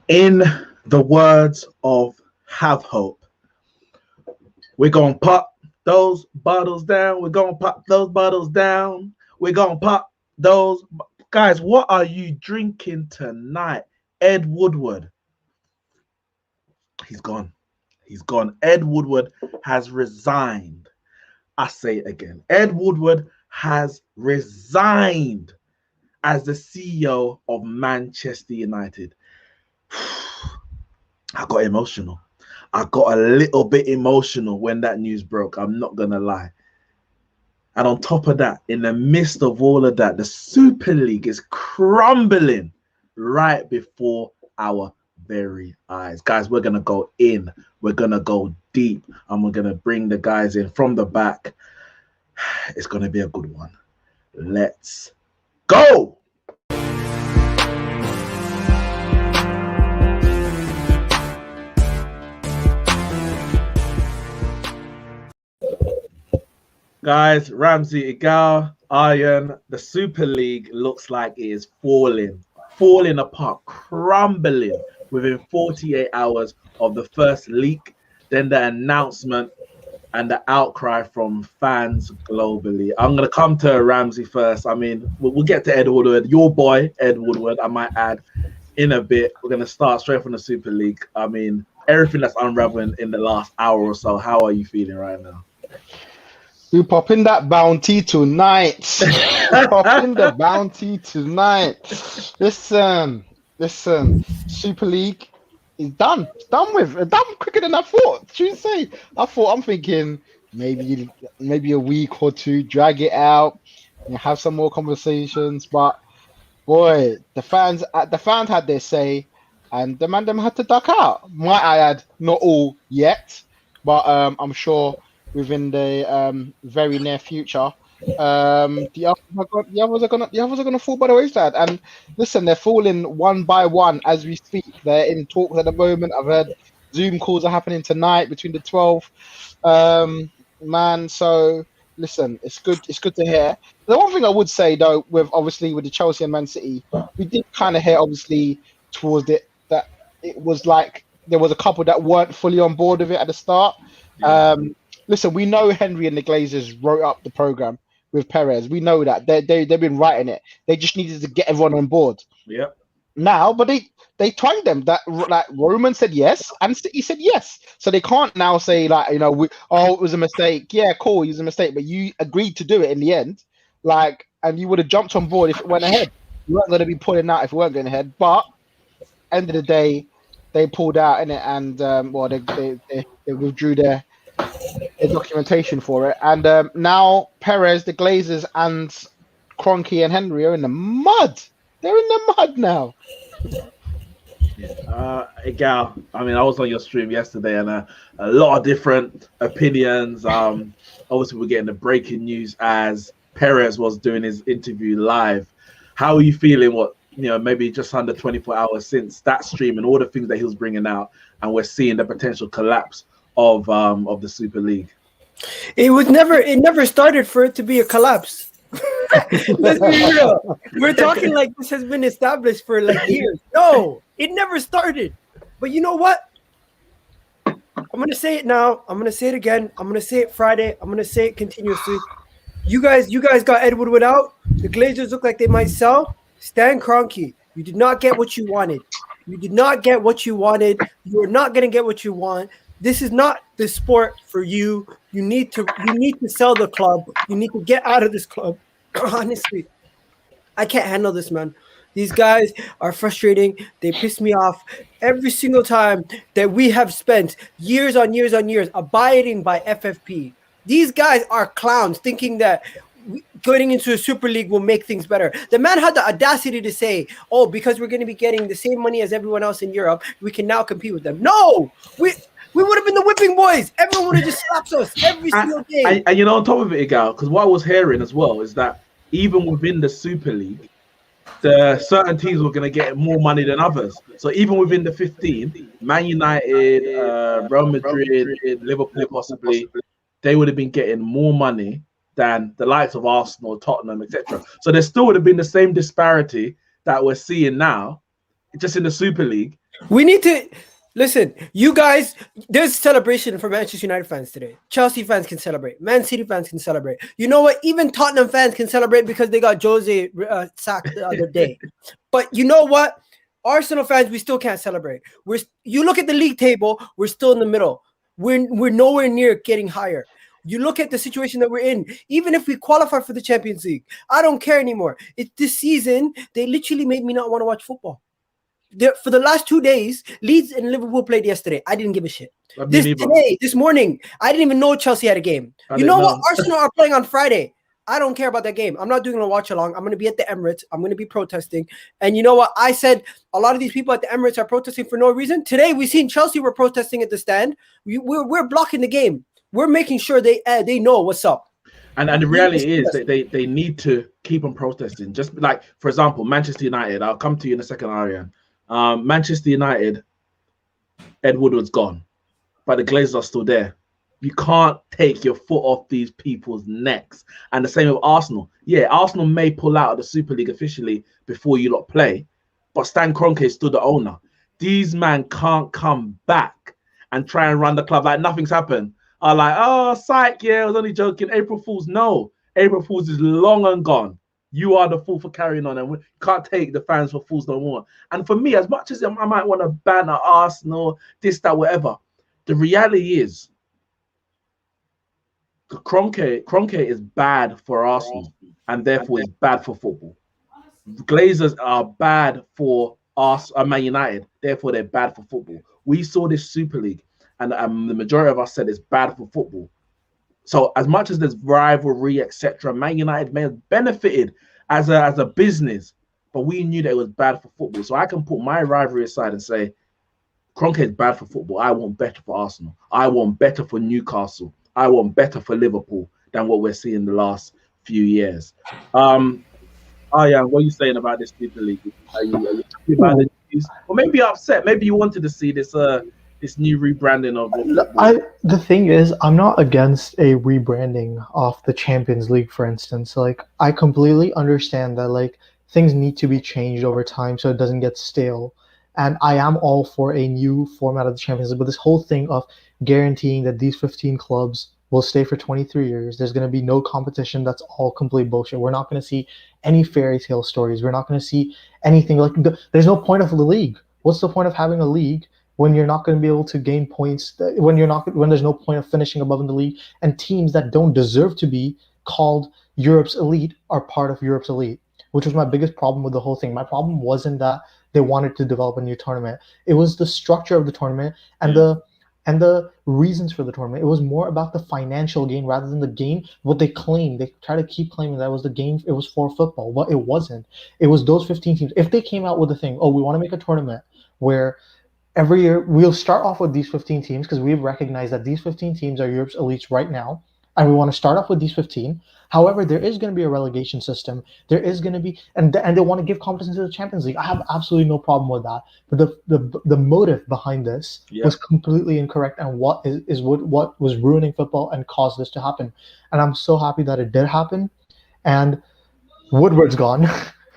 In the words of Have Hope, we're going to pop those bottles down. We're going to pop those bottles down. We're going to pop those. Guys, what are you drinking tonight? Ed Woodward, he's gone. He's gone. Ed Woodward has resigned. I say it again. Ed Woodward has resigned as the CEO of Manchester United. I got emotional. I got a little bit emotional when that news broke. I'm not going to lie. And on top of that, in the midst of all of that, the Super League is crumbling right before our very eyes. Guys, we're going to go in. We're going to go deep. And we're going to bring the guys in from the back. It's going to be a good one. Let's go. Guys, Ramsey, Igal, Iron, the Super League looks like it is falling apart, crumbling within 48 hours of the first leak, then the announcement and the outcry from fans globally. I'm going to come to Ramsey first. I mean, we'll get to Ed Woodward, your boy, Ed Woodward, I might add, in a bit. We're going to start straight from the Super League. I mean, everything that's unraveling in the last hour or so, how are you feeling right now? We popping that bounty tonight. Popping the bounty tonight. Listen. Super League is done. It's done with. It's done quicker than I thought. Tuesday. I'm thinking maybe a week or two, drag it out, and have some more conversations. But boy, the fans had their say, and the man them had to duck out. Might I add, not all yet, but I'm sure within the very near future, the others are gonna fall by the wayside. And listen, they're falling one by one as we speak. They're in talks at the moment. I've heard Zoom calls are happening tonight between the 12. Man, so listen, it's good to hear. The one thing I would say though, with the Chelsea and Man City, we did kind of hear obviously towards it that it was like there was a couple that weren't fully on board with it at the start. Yeah. Listen, we know Henry and the Glazers wrote up the program with Perez. We know that they've been writing it. They just needed to get everyone on board. Yeah. Now, but they twanged them that like Roman said yes and City said yes. So they can't now say like it was a mistake. Yeah, cool, it was a mistake, but you agreed to do it in the end. Like, and you would have jumped on board if it went ahead. You weren't going to be pulling out if it weren't going ahead. But end of the day, they pulled out in it, and they withdrew their documentation for it, and now Perez, the Glazers, and Kroenke and Henry are in the mud. They're in the mud now. Igal, I mean, I was on your stream yesterday, and a lot of different opinions. Obviously, we're getting the breaking news as Perez was doing his interview live. How are you feeling? Maybe just under 24 hours since that stream and all the things that he was bringing out, and we're seeing the potential collapse of the Super League. It never started for it to be a collapse. Let's be real. We're talking like this has been established for like years. No, it never started. But you know what? I'm gonna say it now. I'm gonna say it again. I'm gonna say it Friday. I'm gonna say it continuously. You guys got Ed Woodward out. The Glazers look like they might sell. Stan Kroenke, you did not get what you wanted. You did not get what you wanted. You are not gonna get what you want. This is not the sport for you. You need to sell the club. You need to get out of this club. Honestly, I can't handle this, man. These guys are frustrating. They piss me off every single time that we have spent years on years on years abiding by FFP. These guys are clowns thinking that getting into a Super League will make things better. The man had the audacity to say, oh, because we're going to be getting the same money as everyone else in Europe, we can now compete with them. No! We would have been the whipping boys. Everyone would have just slapped us every single day. And on top of it, Igal, because what I was hearing as well is that even within the Super League, the certain teams were going to get more money than others. So even within the 15, Man United, Real Madrid, Liverpool possibly, they would have been getting more money than the likes of Arsenal, Tottenham, etc. So there still would have been the same disparity that we're seeing now just in the Super League. We need to listen, you guys. There's celebration for Manchester United fans today. Chelsea fans can celebrate. Man City fans can celebrate. You know what? Even Tottenham fans can celebrate because they got Jose sacked the other day. But you know what? Arsenal fans, we still can't celebrate. You look at the league table, we're still in the middle. We're nowhere near getting higher. You look at the situation that we're in. Even if we qualify for the Champions League, I don't care anymore. It's this season. They literally made me not want to watch football. For the last 2 days, Leeds and Liverpool played yesterday. I didn't give a shit. This morning, I didn't even know Chelsea had a game. You know what? Arsenal are playing on Friday. I don't care about that game. I'm not doing a watch along. I'm going to be at the Emirates. I'm going to be protesting. And you know what? I said a lot of these people at the Emirates are protesting for no reason. Today, we seen Chelsea were protesting at the stand. We're blocking the game. We're making sure they know what's up. And the reality is that they need to keep on protesting. Just like, for example, Manchester United. I'll come to you in a second, Ariane. Manchester United, Ed Woodward's gone, but the Glazers are still there. You can't take your foot off these people's necks. And the same with Arsenal. Yeah, Arsenal may pull out of the Super League officially before you lot play, but Stan Kroenke is still the owner. These men can't come back and try and run the club like nothing's happened. Are like, oh, psych, yeah, I was only joking. April Fools, no. April Fools is long and gone. You are the fool for carrying on, and we can't take the fans for fools no more. And for me, as much as I might want to ban Arsenal, this, that, whatever, the reality is Kroenke is bad for Arsenal, and therefore is bad for football. Glazers are bad for Man United, therefore they're bad for football. We saw this Super League, and the majority of us said it's bad for football. So as much as there's rivalry, etc., Man United may have benefited as a business, but we knew that it was bad for football. So I can put my rivalry aside and say, Kroenke is bad for football. I want better for Arsenal. I want better for Newcastle. I want better for Liverpool than what we're seeing the last few years. Arjan, what are you saying about this Super League? Are you happy about the news? Or maybe you're upset. Maybe you wanted to see this new rebranding of the thing is, I'm not against a rebranding of the Champions League, for instance. Like, I completely understand that like things need to be changed over time so it doesn't get stale. And I am all for a new format of the Champions League, but this whole thing of guaranteeing that these 15 clubs will stay for 23 years, there's going to be no competition, that's all complete bullshit. We're not going to see any fairy tale stories. We're not going to see anything like there's no point of the league. What's the point of having a league when you're not going to be able to gain points, when there's no point of finishing above in the league, and teams that don't deserve to be called Europe's elite are part of Europe's elite, which was my biggest problem with the whole thing. My problem wasn't that they wanted to develop a new tournament. It was the structure of the tournament and the reasons for the tournament. It was more about the financial gain rather than the game. What they claimed, they try to keep claiming that was the game. It was for football. Well, it wasn't. It was those 15 teams. If they came out with a thing, we want to make a tournament where every year we'll start off with these 15 teams because we recognize that these 15 teams are Europe's elites right now, and we want to start off with these 15. However, there is going to be a relegation system. There is going to be, and they want to give competition to the Champions League. I have absolutely no problem with that. But the motive behind this was completely incorrect, and what was ruining football and caused this to happen. And I'm so happy that it did happen. And Woodward's gone.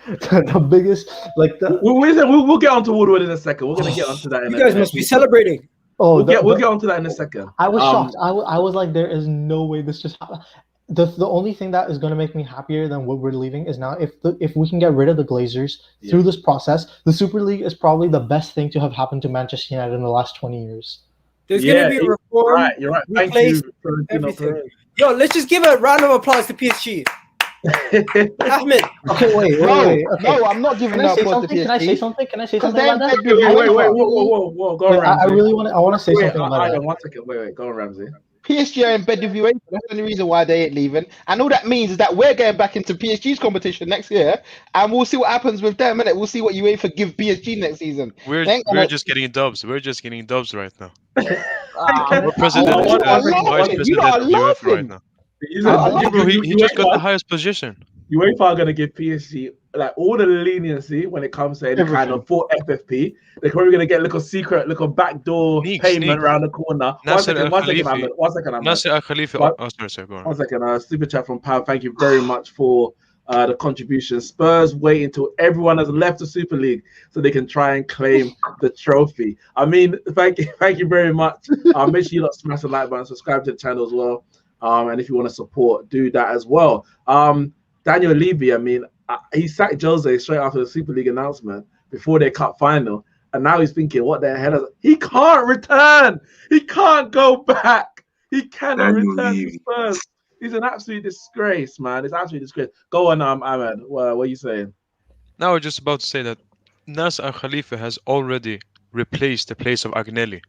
The biggest, we'll get onto Woodward in a second. We're going to get onto that. You guys must be celebrating. We'll get onto that in a second. I was shocked. I was like, there is no way this just happened. The only thing that is going to make me happier than Woodward leaving is now if we can get rid of the Glazers through this process, the Super League is probably the best thing to have happened to Manchester United in the last 20 years. There's going to be a reform. You're right. Thank you for everything. Yo, let's just give a round of applause to PSG. Ahmed. Okay, wait. Okay. No, I'm not giving that applause to PSG. Can I say something? Can I say something about that? Wait, whoa. Go on, Ramsey. I want to say something about that. 1 second. Wait. Go on, Ramsey. PSG are in bed with UEFA. That's the only reason why they ain't leaving. And all that means is that we're getting back into PSG's competition next year, and we'll see what happens with them, innit? We'll see what UEFA give PSG next season. We're just getting dubs. We're just getting dubs right now. We're president and vice president of UEFA right now. He just got the highest position. UEFA are going to give PSG like all the leniency when it comes to any kind of for FFP. They're probably going to get little backdoor payment around the corner. One second, Nasser Al Khalifi. Sorry, go on. 1 second. Super chat from Power. Thank you very much for the contribution. Spurs wait until everyone has left the Super League so they can try and claim the trophy. I mean, thank you very much. Make sure you lot smash the like button, subscribe to the channel as well. And if you want to support, do that as well. Daniel Levy, I mean, he sacked Jose straight after the Super League announcement before their cup final. And now he's thinking, what the hell? He can't return. He can't go back. He cannot return to Spurs. He's an absolute disgrace, man. It's absolute disgrace. Go on, Ahmed. What are you saying? Now, I was just about to say that Nas Al Khalifa has already replaced the place of Agnelli.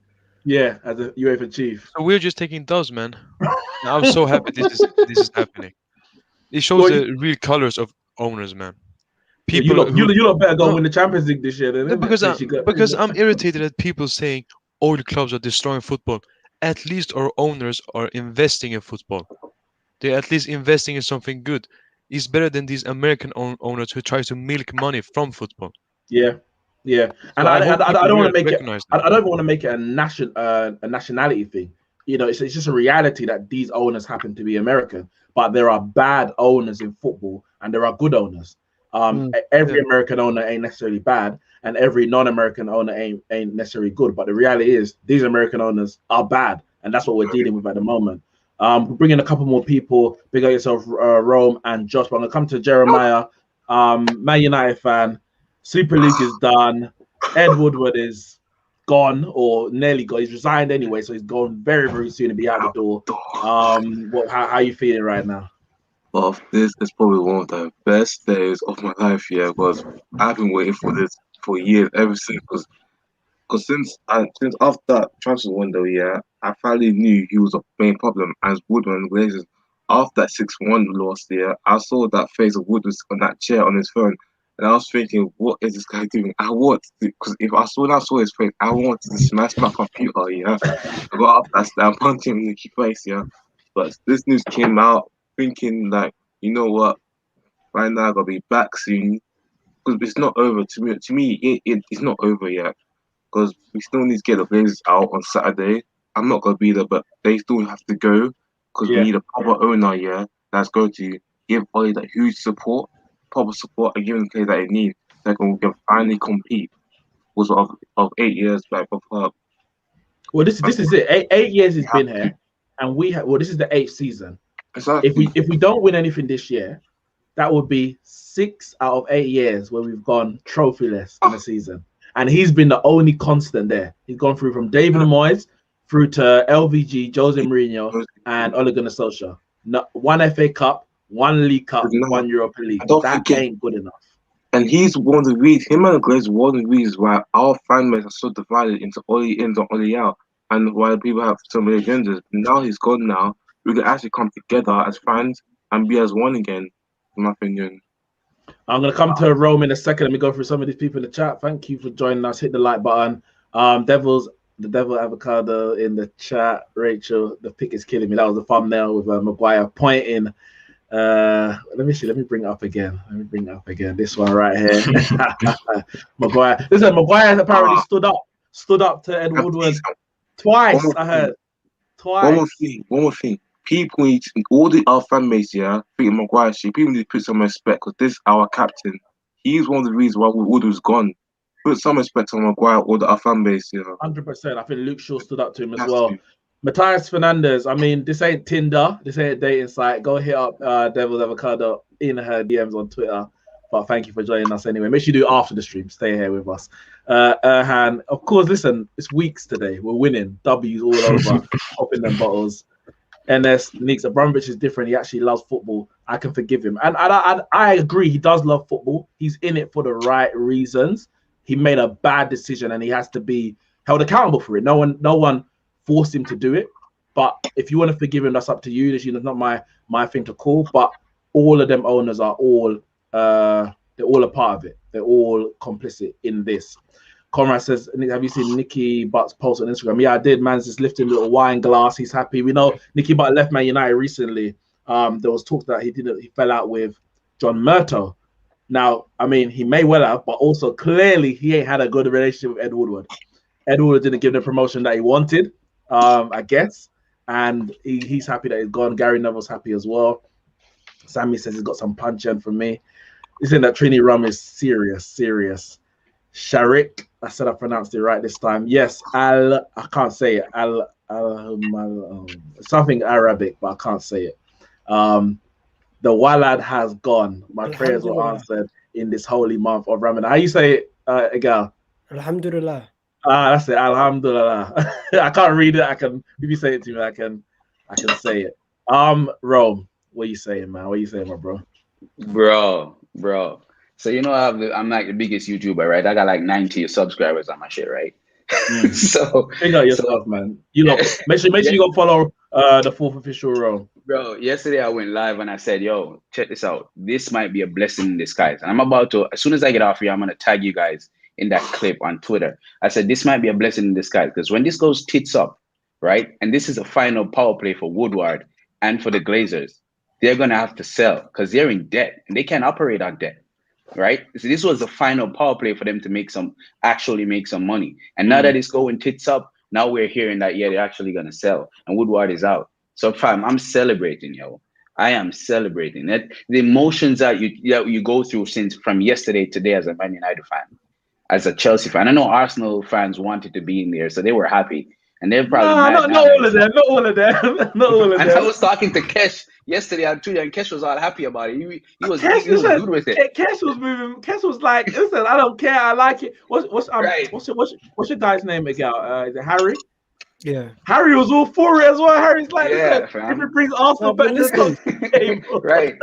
Yeah, as a UEFA chief. So we're just taking dubs, man. I'm so happy this is happening. It shows the real colors of owners, man. People, you lot better go win the Champions League this year, then. Because I'm irritated at people saying all the clubs are destroying football. At least our owners are investing in football. They're at least investing in something good. It's better than these American owners who try to milk money from football. Yeah. And So I don't want to make it. that. I don't want to make it a nationality thing. You know, it's just a reality that these owners happen to be American, but there are bad owners in football and there are good owners. Every American owner ain't necessarily bad, and every non-American owner ain't necessarily good. But the reality is, these American owners are bad, and that's what we're dealing with at the moment. We're bringing a couple more people. Big up yourself, Rome and Josh. But I'm gonna come to Jeremiah, Man United fan. Super League is done. Ed Woodward is gone or nearly gone. He's resigned anyway, so he's gone very, very soon to be out the door. How are you feeling right now? Well, this is probably one of the best days of my life, yeah, because I've been waiting for this for years, ever since. Because since after that transfer window, yeah, I finally knew he was a main problem as Woodward Glazers. After that 6-1 loss, yeah, I saw that face of Woodward on that chair on his phone, and I was thinking, what is this guy doing? I wanted to, because if I saw his face, I wanted to smash my computer, yeah. I got up and punched him in the face, yeah. But this news came out, thinking like, you know what, right now I gotta be back soon, because it's not over. To me, it's not over yet, because we still need to get the Blazers out on Saturday. I'm not gonna be there, but they still have to go, because we need a proper owner, yeah, that's going to give Ollie that huge proper support, and give them the players that they need, that can finally compete. Was of 8 years back of club. Well, this is it. 8 years he's been here, and this is the 8th season. Exactly. If we don't win anything this year, that would be 6 out of 8 years where we've gone trophyless in a season. And he's been the only constant there. He's gone through from David Moyes through to LVG, Jose Mourinho, and Ole Gunnar Solskjaer. One FA Cup, one League Cup, one Europa League. That ain't good enough. And he's one of the reasons, him and Glaze, one of the reasons why our fan base are so divided into Oli ins and Oli out, and why people have so many agendas. Now he's gone. Now we can actually come together as fans and be as one again, in my opinion. I'm gonna come to Rome in a second. Let me go through some of these people in the chat. Thank you for joining us. Hit the like button. The Devil Avocado in the chat. Rachel, the pic is killing me. That was the thumbnail with Maguire pointing. Let me see. Let me bring it up again. This one right here. Maguire. Listen, Maguire has apparently stood up to Ed Woodward twice. I heard twice. One more thing. People need to, our fan base, yeah, think Maguire shit. People need to put some respect, because this is our captain. He's one of the reasons why Woodward's gone. Put some respect on Maguire or our fan base, you know. 100%. I think Luke Shaw stood up to him as well. Matthias Fernandez, I mean, this ain't Tinder, this ain't a dating site. Go hit up Devil's Avocado in her DMs on Twitter. But thank you for joining us anyway. Make sure you do it after the stream. Stay here with us. Erhan, of course, listen, it's weeks today. We're winning. W's all over. Popping them bottles. NS, Neeks, Abramovich is different. He actually loves football. I can forgive him. And I agree, he does love football. He's in it for the right reasons. He made a bad decision and he has to be held accountable for it. No one forced him to do it. But if you want to forgive him, that's up to you. It's not my thing to call. But all of them owners are all they're all a part of it. They're all complicit in this. Conrad says, have you seen Nicky Butt's post on Instagram? Yeah, I did. Man's just lifting a little wine glass. He's happy. We know Nicky Butt left Man United recently. There was talk that he fell out with John Murto. Now, I mean, he may well have, but also clearly he ain't had a good relationship with Ed Woodward. Ed Woodward didn't give the promotion that he wanted, I guess. And he's happy that he's gone. Gary Neville's happy as well. Sammy says he's got some punch in for me. He's saying that Trini rum is serious. Sharik, I said I pronounced it right this time. Yes, I can't say it. Something Arabic, but I can't say it. The Walad has gone. My prayers were answered in this holy month of Ramadan. How you say it, Igal? Alhamdulillah. That's it. Alhamdulillah. I can't read it. If you say it to me, I can say it. Rome, what are you saying, man? What are you saying, my bro? Bro. So I'm like the biggest YouTuber, right? I got like 90 subscribers on my shit, right? So pick out yourself, man. You know, make sure you go follow the fourth official Rome. Bro, yesterday I went live and I said, yo, check this out. This might be a blessing in disguise. And I'm about to, as soon as I get off here, I'm gonna tag you guys in that clip on Twitter. I said this might be a blessing in disguise because when this goes tits up, right? And this is a final power play for Woodward and for the Glazers, they're gonna have to sell because they're in debt and they can't operate on debt. Right? So this was the final power play for them to actually make some money. And now that it's going tits up, now we're hearing that they're actually gonna sell and Woodward is out. So fam, I'm celebrating, yo. I am celebrating that the emotions that you go through from yesterday to today as a Man United fan, as a Chelsea fan. I know Arsenal fans wanted to be in there, so they were happy. And they're probably not all of them. And I was talking to Kesh yesterday on Twitter, and Kesh was all happy about it. He was good with it. Kesh was moving. Kesh was like, "Listen, I don't care. I like it." What's your guy's name, Miguel? Is it Harry? Yeah. Harry was all for it as well. Harry's like, if it brings Arsenal back to the game, right?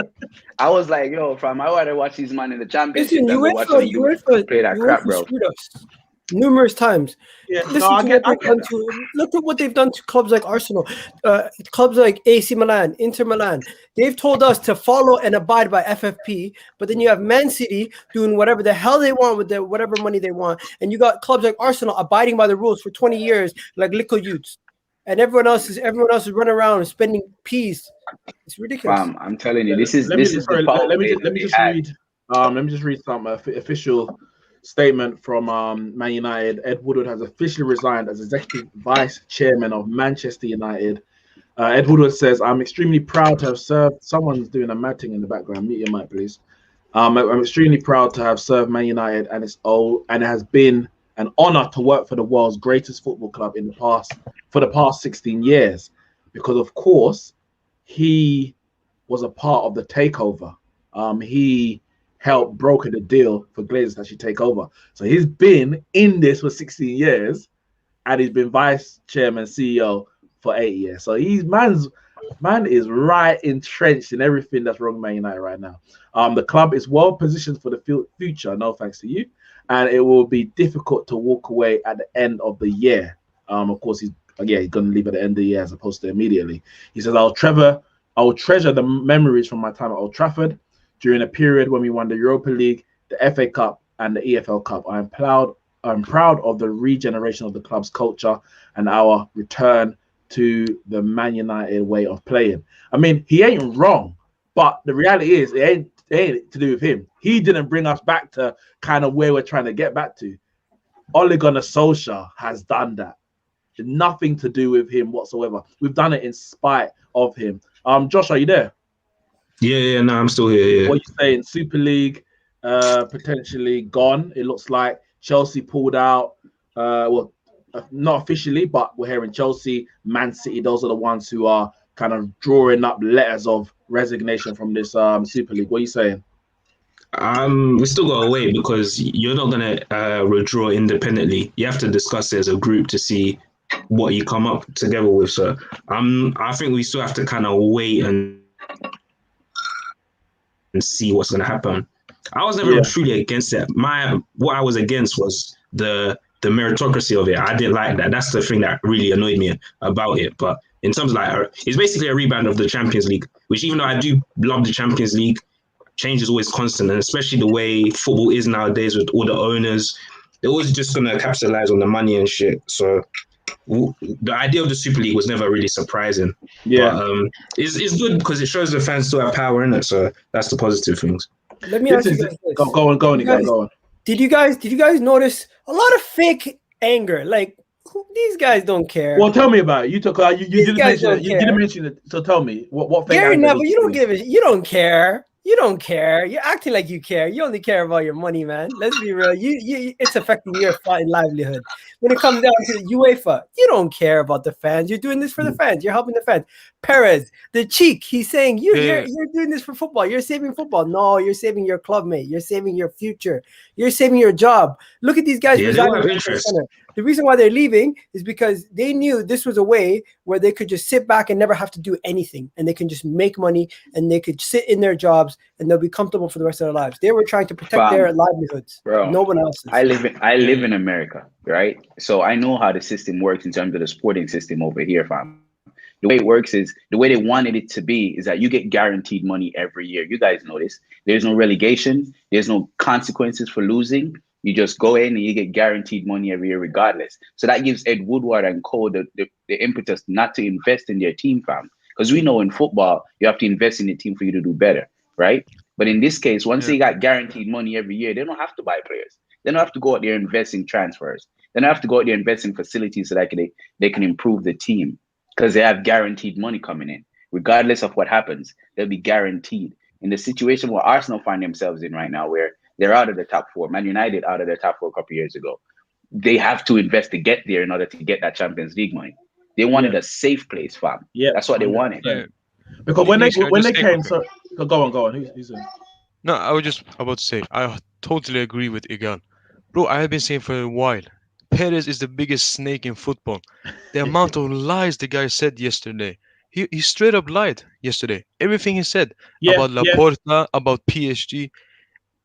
I was like, yo, fam, I want to watch these man in the championship. Listen, UEFA play that crap, bro. Numerous times. Yeah, look at what they've done to clubs like Arsenal, clubs like AC Milan, Inter Milan. They've told us to follow and abide by FFP, but then you have Man City doing whatever the hell they want with whatever money they want, and you got clubs like Arsenal abiding by the rules for 20 years, like little youths, and everyone else is running around and spending peas. It's ridiculous. I'm telling you, this is. Let me just read some official statement from Man United. Ed Woodward has officially resigned as executive vice chairman of Manchester United. Ed Woodward says, "I'm extremely proud to have served." Someone's doing a mad thing in the background. Mute your mic, please. I'm extremely proud to have served Man United, and it has been an honor to work for the world's greatest football club for the past 16 years, because of course he was a part of the takeover. He helped broker the deal for Glazers to actually take over. So he's been in this for 16 years, and he's been vice chairman, CEO for 8 years. So man is right entrenched in everything that's wrong with Man United right now. The club is well positioned for the future, no thanks to you, and it will be difficult to walk away at the end of the year. Of course, he's going to leave at the end of the year as opposed to immediately. He says, I'll treasure the memories from my time at Old Trafford during a period when we won the Europa League, the FA Cup, and the EFL Cup. I'm proud of the regeneration of the club's culture and our return to the Man United way of playing. I mean, he ain't wrong, but the reality is it ain't to do with him. He didn't bring us back to kind of where we're trying to get back to. Ole Gunnar Solskjaer has done that. Nothing to do with him whatsoever. We've done it in spite of him. Josh, are you there? Yeah, no, I'm still here. Yeah. What are you saying? Super League potentially gone. It looks like Chelsea pulled out. Not officially, but we're hearing Chelsea, Man City. Those are the ones who are kind of drawing up letters of resignation from this Super League. What are you saying? We still got to wait because you're not gonna withdraw independently. You have to discuss it as a group to see what you come up together with. So I think we still have to kind of wait and see what's going to happen. I was never truly against it. What I was against was the meritocracy of it. I didn't like that. That's the thing that really annoyed me about it. But in terms of it's basically a rebound of the Champions League, which even though I do love the Champions League, change is always constant, and especially the way football is nowadays with all the owners, they're always just going to capitalize on the money and shit. So the idea of the Super League was never really surprising. Yeah, but, it's good because it shows the fans still have power in it. So that's the positive things. Let me ask you guys this. Go on. Did you guys notice a lot of fake anger? Like These guys don't care. Well, tell me about it. You took you These didn't guys mention don't it. You care. didn't mention it. So tell me what thing. Gary anger Neville, did you don't see? give a. You don't care. You don't care. You're acting like you care. You only care about your money, man. Let's be real. It's affecting your fine livelihood. When it comes down to UEFA, you don't care about the fans. You're doing this for the fans. You're helping the fans. Perez, the cheek, he's saying you're doing this for football. You're saving football. No, you're saving your club mate. You're saving your future. You're saving your job. Look at these guys Yeah, they resigning. have interest. The reason why they're leaving is because they knew this was a way where they could just sit back and never have to do anything, and they can just make money and they could sit in their jobs and they'll be comfortable for the rest of their lives. They were trying to protect their livelihoods. Bro, no one else's. I live in America, right? So I know how the system works in terms of the sporting system over here, fam. The way it works is the way they wanted it to be is that you get guaranteed money every year. You guys know this. There's no relegation. There's no consequences for losing. You just go in and you get guaranteed money every year regardless. So that gives Ed Woodward and co the impetus not to invest in their team, fam. Because we know in football, you have to invest in the team for you to do better, right? But in this case, once they got guaranteed money every year, they don't have to buy players. They don't have to go out there and invest in transfers. They don't have to go out there and invest in facilities so that they can improve the team because they have guaranteed money coming in. Regardless of what happens, they'll be guaranteed. In the situation where Arsenal find themselves in right now, where they're out of the top four, Man United out of the top four a couple of years ago, they have to invest to get there in order to get that Champions League money. They wanted a safe place, fam. Yeah, that's what they wanted. Yeah. Because when they Just came, think, okay. so go on. Who's in? No, I was just about to say, I totally agree with Igan. Bro, I have been saying for a while, Perez is the biggest snake in football. The amount of lies the guy said yesterday. He straight up lied yesterday. Everything he said about Laporta, about PSG,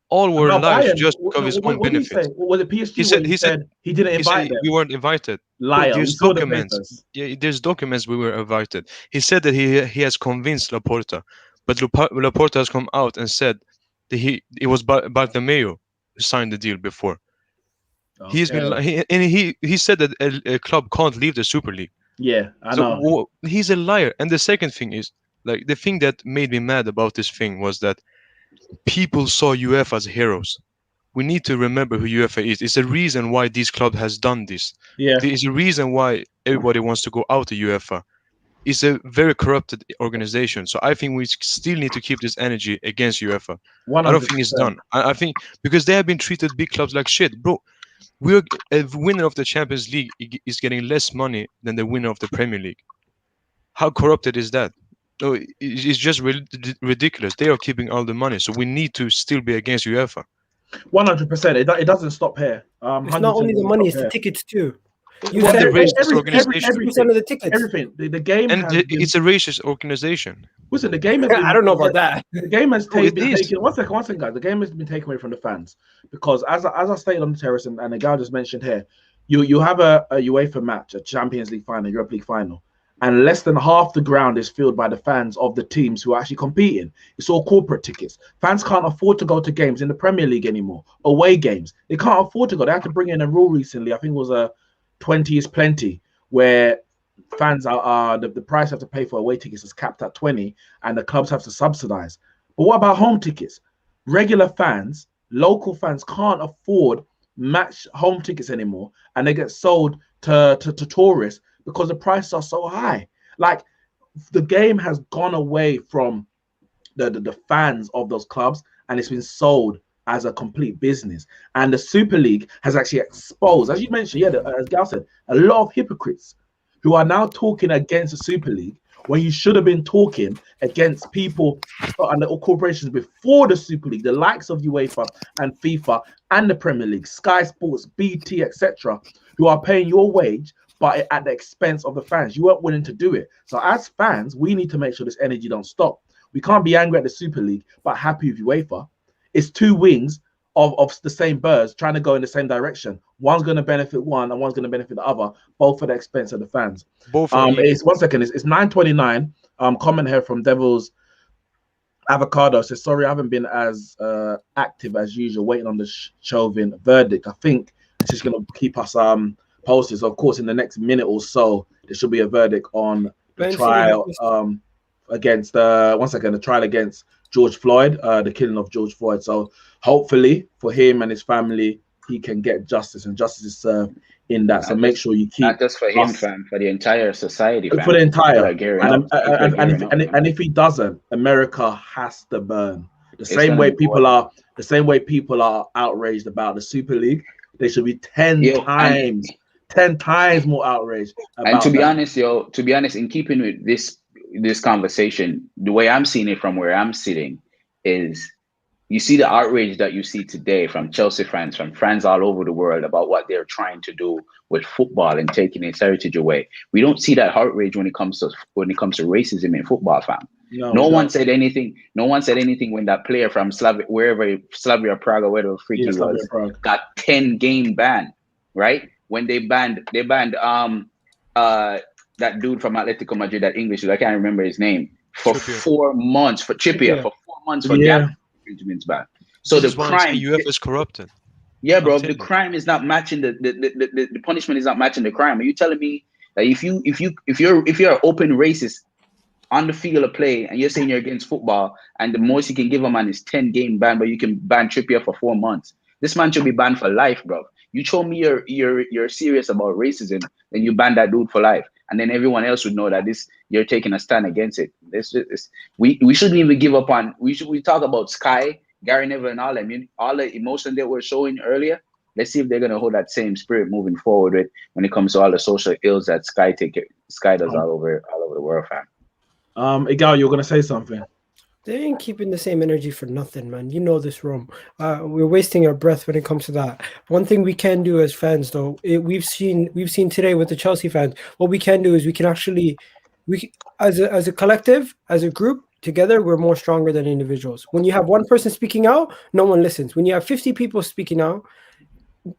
all were No, lies Bayern, just because of his own what did he benefit. say? Was it PSG? He said he didn't invite them. we weren't invited. Liar. Bro, We there's saw the documents. papers. Yeah, there's documents we were invited. He said that he has convinced Laporta, but Laporta has come out and said that it was Bartomeu who signed the deal before. Okay. He's been he said that a club can't leave the Super League. Yeah, I know. He's a liar. And the second thing is, like, the thing that made me mad about this thing was that people saw UEFA as heroes. We need to remember who UEFA is. It's a reason why this club has done this. Yeah. There's a reason why everybody wants to go out of UEFA. It's a very corrupted organization. So I think we still need to keep this energy against UEFA. 100%. I don't think it's done. I think because they have been treated big clubs like shit. Bro, we're a winner of the Champions League is getting less money than the winner of the Premier League. How corrupted is that? No, it's just ridiculous. They are keeping all the money. So we need to still be against UEFA. 100%. It doesn't stop here. It's not only the money; it's the tickets too. You Well, said the racist organization. everything of the tickets. Everything. The game And has been, it's a racist organization. listen, the game has been, I don't know about that. The game has it been is. taken. One second, guys. The game has been taken away from the fans because, as I stated on the terrace, and the guy just mentioned here, you have a UEFA match, a Champions League final, Europa League final, and less than half the ground is filled by the fans of the teams who are actually competing. It's all corporate tickets. Fans can't afford to go to games in the Premier League anymore. Away games, they can't afford to go. They had to bring in a rule recently. I think it was a 20 is plenty, where fans are the price have to pay for away tickets is capped at 20, and the clubs have to subsidize. But what about home tickets? Regular fans, local fans can't afford match home tickets anymore, and they get sold to tourists because the prices are so high. Like, the game has gone away from the fans of those clubs, and it's been sold as a complete business. And the Super League has actually exposed, as you mentioned, as Gal said, a lot of hypocrites who are now talking against the Super League when you should have been talking against people and the corporations before the Super League, the likes of UEFA and FIFA and the Premier League, Sky Sports, BT, etc., who are paying your wage, but at the expense of the fans. You weren't willing to do it. So as fans, we need to make sure this energy don't stop. We can't be angry at the Super League, but happy with UEFA. It's two wings of the same birds trying to go in the same direction. One's going to benefit one and one's going to benefit the other, both at the expense of the fans. Both. It's 1 second. It's 9:29. Comment here from Devil's Avocado says, sorry, I haven't been as active as usual, waiting on the Chauvin verdict. I think it's just going to keep us posted. So, of course, in the next minute or so, there should be a verdict on the trial against the trial against George Floyd, the killing of George Floyd. So hopefully for him and his family, he can get justice, and justice is served in that. So make sure you keep not just for him, us- fam, for the entire society, fam. for the entire. People are gearing up. And if he doesn't, America has to burn. The It's same gonna way be people are outraged about the Super League. They should be 10 Yo, times more outraged about And to be that. honest, in keeping with this conversation, the way I'm seeing it from where I'm sitting is, you see the outrage that you see today from Chelsea fans, from fans all over the world about what they're trying to do with football and taking its heritage away. We don't see that outrage when it comes to racism in football, fam. No one said anything. No one said anything when that player from Slavia Prague, or whatever freak he was, got 10-game ban, right? When they banned that dude from Atletico Madrid, that English dude, I can't remember his name, for Trippier. 4 months for Trippier, for 4 months for gambling infringements ban. So This the is why I'm saying crime, UEFA is corrupted. yeah, bro, I'm the telling you. crime is not matching the punishment is not matching the crime. Are you telling me that if you're an open racist on the field of play and you're saying you're against football, and the most you can give a man is 10-game ban, but you can ban Trippier for 4 months? This man should be banned for life, bro. You told me you're serious about racism, then you ban that dude for life, and then everyone else would know that you're taking a stand against it. We shouldn't even give up on. We talk about Sky, Gary Neville, and all them. All the emotion that we're showing earlier. Let's see if they're gonna hold that same spirit moving forward when it comes to all the social ills that Sky does all over the world, fam. Igal, you're gonna say something. They ain't keeping the same energy for nothing, man. You know this room. We're wasting our breath when it comes to that. One thing we can do as fans, though, we've seen today with the Chelsea fans. What we can do is we can actually, as a collective, as a group, together, we're more stronger than individuals. When you have one person speaking out, no one listens. When you have 50 people speaking out,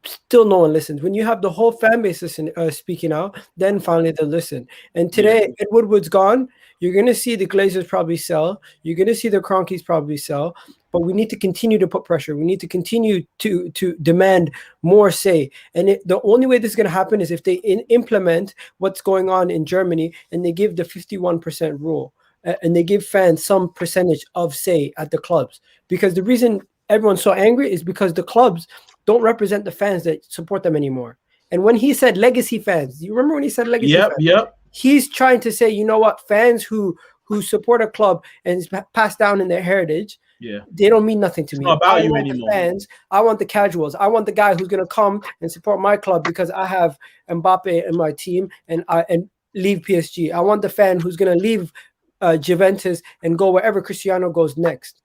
still no one listens. When you have the whole fan base speaking out, then finally they'll listen. And today, Ed Woodward's gone. You're going to see the Glazers probably sell. You're going to see the Cronkies probably sell. But we need to continue to put pressure. We need to continue to demand more say. And the only way this is going to happen is if they implement what's going on in Germany and they give the 51% rule. And they give fans some percentage of say at the clubs. Because the reason everyone's so angry is because the clubs don't represent the fans that support them anymore. And when he said legacy fans, you remember when he said legacy fans? Yep. He's trying to say, you know what, fans who support a club and it's passed down in their heritage, they don't mean nothing to me. Not about I you want anymore. The fans, I want the casuals. I want the guy who's going to come and support my club because I have Mbappe in my team and leave PSG. I want the fan who's going to leave Juventus and go wherever Cristiano goes next.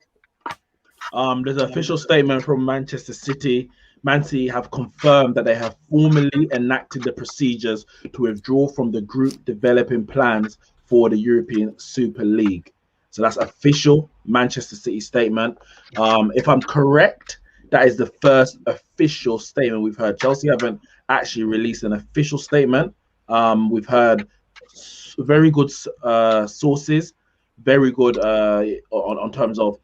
There's an official statement from Manchester City. Man City have confirmed that they have formally enacted the procedures to withdraw from the group developing plans for the European Super League. So that's official Manchester City statement. If I'm correct, that is the first official statement we've heard. Chelsea haven't actually released an official statement. We've heard very good sources, very good on terms of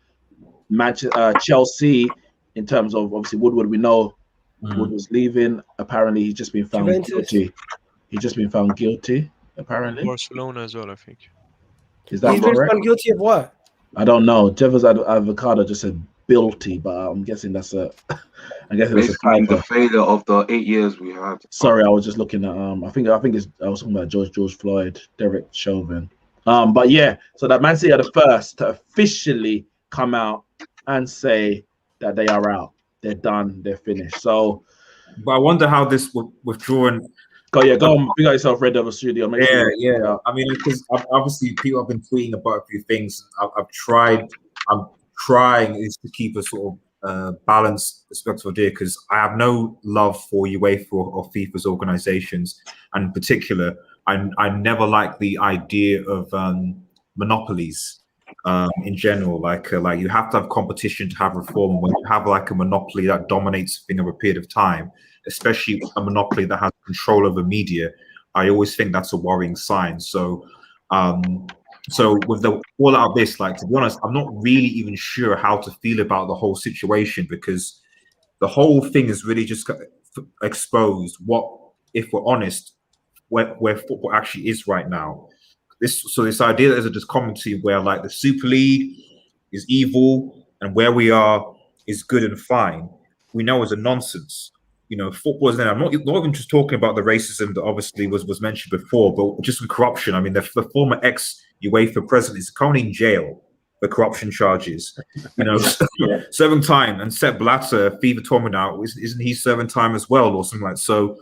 Chelsea. In terms of obviously Woodward, we know Wood was leaving. Apparently, he's just been found guilty. He's just been found guilty. Apparently, Barcelona as well, I think. Is that He's correct? been found guilty of what? I don't know. Jeffers Avocado just said guilty, but I'm guessing that's a. I'm guessing that's a Basically, typo. the failure of the 8 years we had. Sorry, I was just looking at. I think I was talking about George Floyd, Derek Chauvin. But yeah, so that Man City are the first to officially come out and say that they are out, they're done, they're finished. So, but I wonder how this withdrawing. Go on, big up yourself, Red Devil Studio. Yeah. I mean, because obviously people have been tweeting about a few things. I'm trying is to keep a sort of balanced perspective here, because I have no love for UEFA or FIFA's organizations, and in particular, I never liked the idea of monopolies. In general, like you have to have competition to have reform. When you have like a monopoly that dominates a thing over a period of time, especially a monopoly that has control over media, I always think that's a worrying sign. So with all out of this, like, to be honest, I'm not really even sure how to feel about the whole situation, because the whole thing is really just exposed what, if we're honest, where football actually is right now. This idea that there's a discommunity where like the Super League is evil and where we are is good and fine, we know is a nonsense. football is. I'm not even just talking about the racism that obviously was mentioned before, but just the corruption. I mean, the former ex-UEFA president is currently in jail for corruption charges. Serving time, and Sepp Blatter, FIFA tournament now, isn't he serving time as well, or something like that? So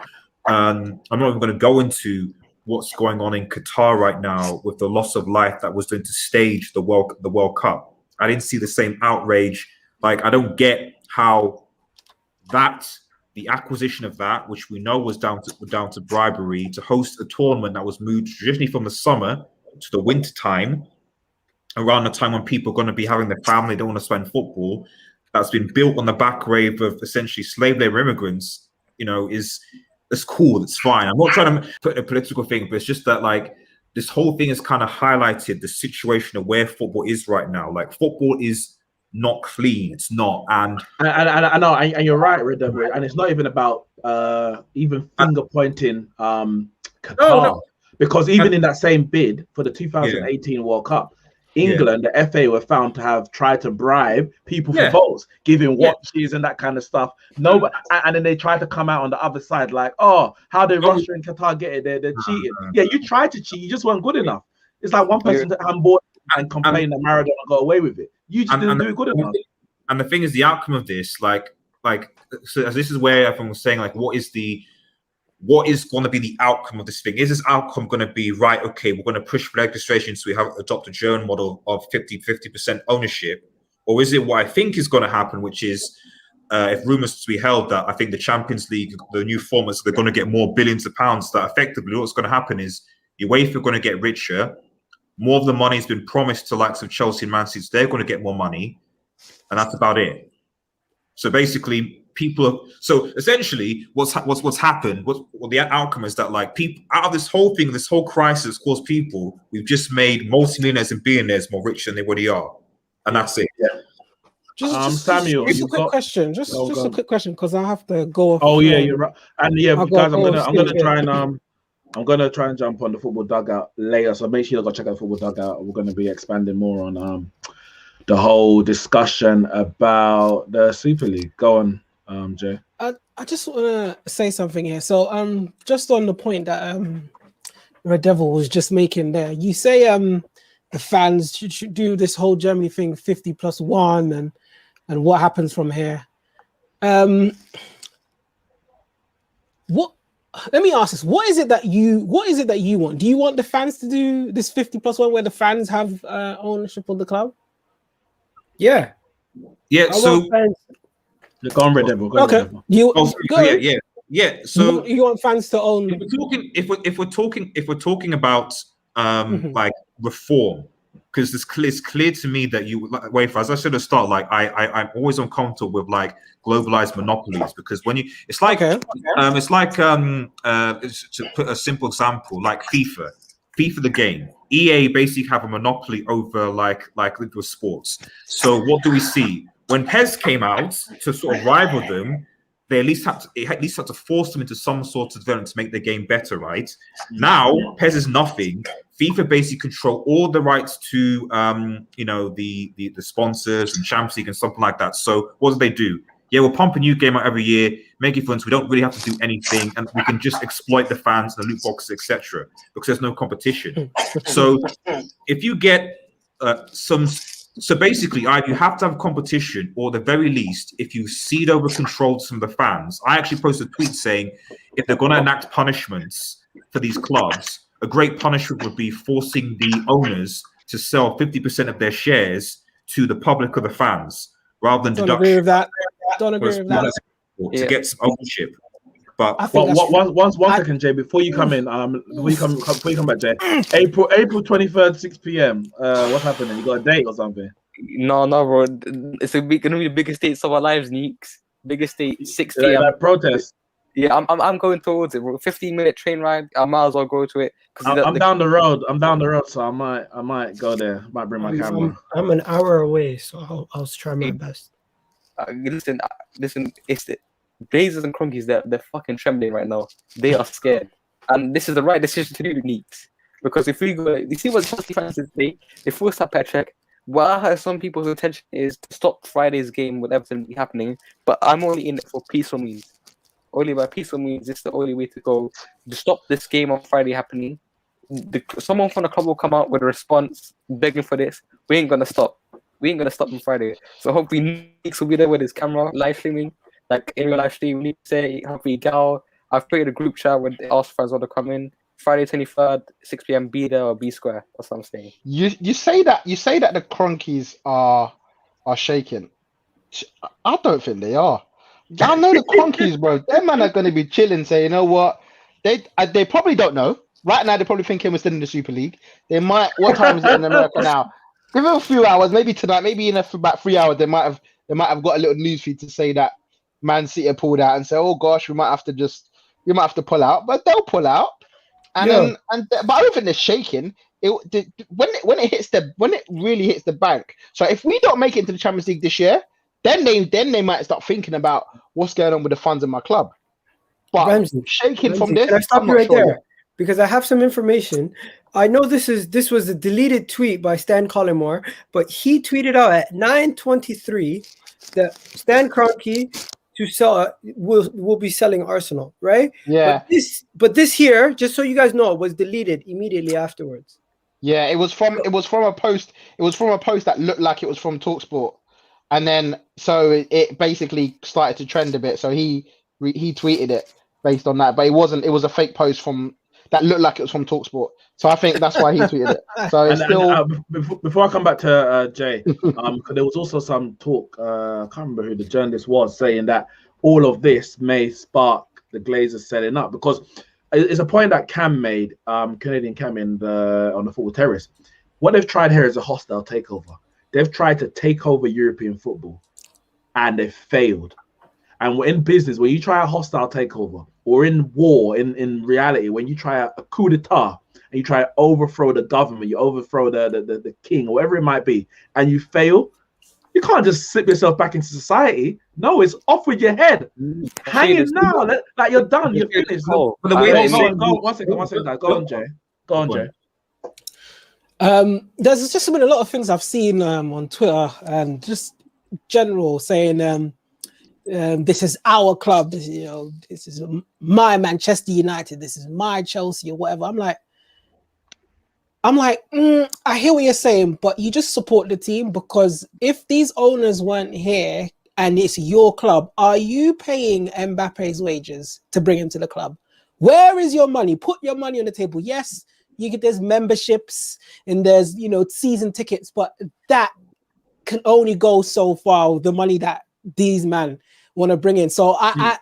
I'm not even going to go into what's going on in Qatar right now with the loss of life that was going to stage the World Cup. I didn't see the same outrage. Like, I don't get how the acquisition of that, which we know was down to bribery, to host a tournament that was moved traditionally from the summer to the winter time, around the time when people are going to be having their family, don't want to spend football, that's been built on the back grave of essentially slave labor immigrants, it's cool, it's fine. I'm not trying to put a political thing, but it's just that, like, this whole thing has kind of highlighted the situation of where football is right now. Like, football is not clean. It's not. And I know, and you're right, Red Devil. And it's not even about even finger pointing Qatar. No. Because even in that same bid for the 2018 World Cup, England, the FA were found to have tried to bribe people for votes, giving watches and that kind of stuff. And then they tried to come out on the other side like, oh, how did Russia and Qatar get it? They're cheating. Yeah, you tried to cheat, you just weren't good enough. It's like one person that handball and complain that Maradona got away with it. You just didn't do it good enough. And the thing is, the outcome of this, so this is where everyone was saying, like, what is going to be the outcome of this thing? Is this outcome going to be, right, okay, we're going to push for legislation so we have adopt a German model of 50% ownership? Or is it what I think is going to happen, which is, if rumors to be held, that I think the Champions League, the new formats, they're going to get more billions of pounds, that effectively what's going to happen is UEFA are going to get richer, more of the money has been promised to likes of Chelsea and Man City, so they're going to get more money, and that's about it. So basically, essentially what's happened, what the outcome is that, like, people out of this whole thing, this whole crisis caused people, we've just made multimillionaires and billionaires more rich than they already are, and that's it. Samuel, just a quick question, just a quick question, because I have to go off. Oh yeah, you're right. And yeah, guys, I'm gonna try and jump on the football dugout later, so make sure you go check out the football dugout. We're gonna be expanding more on the whole discussion about the Super League. Go on, Jay. I just want to say something here. So just on the point that Red Devil was just making there, you say the fans should do this whole Germany thing, 50+1, and what happens from here. Let me ask this: what is it that you want? Do you want the fans to do this 50+1, where the fans have ownership of the club? Yeah. So go on, Red Devil. Okay. So you want fans to own? If we're talking about like reform, because it's clear to me that as I said at the start, like I'm always uncomfortable with like globalized monopolies, because when it's like to put a simple example, like FIFA the game, EA basically have a monopoly over like with sports. So what do we see when PES came out to sort of rival them? They at least had to force them into some sort of development to make their game better, right? Now PES is nothing. FIFA basically control all the rights to the sponsors and Champions League and something like that. So what do? Yeah, we'll pump a new game out every year, make it fun, so we don't really have to do anything, and we can just exploit the fans, the loot boxes, etc. Because there's no competition. So if you get so basically, either you have to have competition, or at the very least, if you cede over control to some of the fans. I actually posted a tweet saying, if they're going to enact punishments for these clubs, a great punishment would be forcing the owners to sell 50% of their shares to the public or the fans, rather than Don't agree with that. Don't agree with that. To get some ownership. But one second, Jay, before you come in, before you come back, Jay. April 23rd, 6 p.m. What's happening? You got a date or something? No, bro. It's gonna be the biggest dates of our lives, Neeks. Biggest date, 6 p.m. Like protest. Yeah, I'm going towards it, bro. 15-minute train ride. I might as well go to it. I'm down the road. I'm down the road, so I might go there. Might bring my camera. I'm an hour away, so I'll try my best. Listen. It's the Blazers and Cronkies. They're fucking trembling right now. They are scared, and this is the right decision to do, Neeks. Because if we go, you see what Chelsea fans did today? They forced up Petrek. Well, I heard some people's intention is to stop Friday's game with everything happening, but I'm only in it for peaceful means. only by peaceful means. This is the only way to go to stop this game on Friday happening. Someone from the club will come out with a response begging for this. We ain't gonna stop. We ain't gonna stop on Friday. So hopefully Neeks will be there with his camera live streaming, like in real live stream. We need to say hopefully Gal. I've created a group chat with the Arsenal fans want to come in. Friday 23rd, 6 p.m. Be there or be square. That's what I'm saying. You say that the Cronkies are shaking. I don't think they are. I know the Cronkies, bro. Them man are going to be chilling. Say, you know what? They probably don't know. Right now, they're probably thinking we're still in the Super League. They might. What time is it in America now? Give it a few hours. Maybe tonight. Maybe in about 3 hours. They might have got a little news feed to say that Man City are pulled out and say, oh gosh, we might have to pull out. But they'll pull out. But I don't think they're shaking. When it really hits the bank. So if we don't make it into the Champions League this year, then they might start thinking about what's going on with the funds in my club. But Ramsey, from this, can I stop I'm you not right sure there? yet. Because I have some information. I know this was a deleted tweet by Stan Collymore, but he tweeted out at 9:23 that Stan Kroenke to sell will be selling Arsenal, right? Yeah. But this here, just so you guys know, was deleted immediately afterwards. Yeah, it was from a post. It was from a post that looked like it was from TalkSport, and then so it basically started to trend a bit. So he tweeted it based on that, but it wasn't. It was a fake post from that looked like it was from TalkSport. So I think that's why he tweeted it. So it's before I come back to Jay, because there was also some talk. I can't remember who the journalist was saying that all of this may spark the Glazers setting up, because it's a point that Cam made, Canadian Cam on the Football Terrace. What they've tried here is a hostile takeover. They've tried to take over European football, and they've failed. And we're in business, when you try a hostile takeover, or in war, in reality, when you try a coup d'etat, and you try to overthrow the government, you overthrow the king, or whatever it might be, and you fail, you can't just slip yourself back into society. No, it's off with your head. Hang it now. Like you're done. You're finished. Go on, one second, guys. Go on, Jay. Go on, Jay. There's just been a lot of things I've seen on Twitter and just general saying this is our club. This is my Manchester United. This is my Chelsea or whatever. I'm like, I hear what you're saying, but you just support the team, because if these owners weren't here and it's your club, are you paying Mbappe's wages to bring him to the club? Where is your money? Put your money on the table. Yes, there's memberships and there's season tickets, but that can only go so far with the money that these men want to bring in. So when I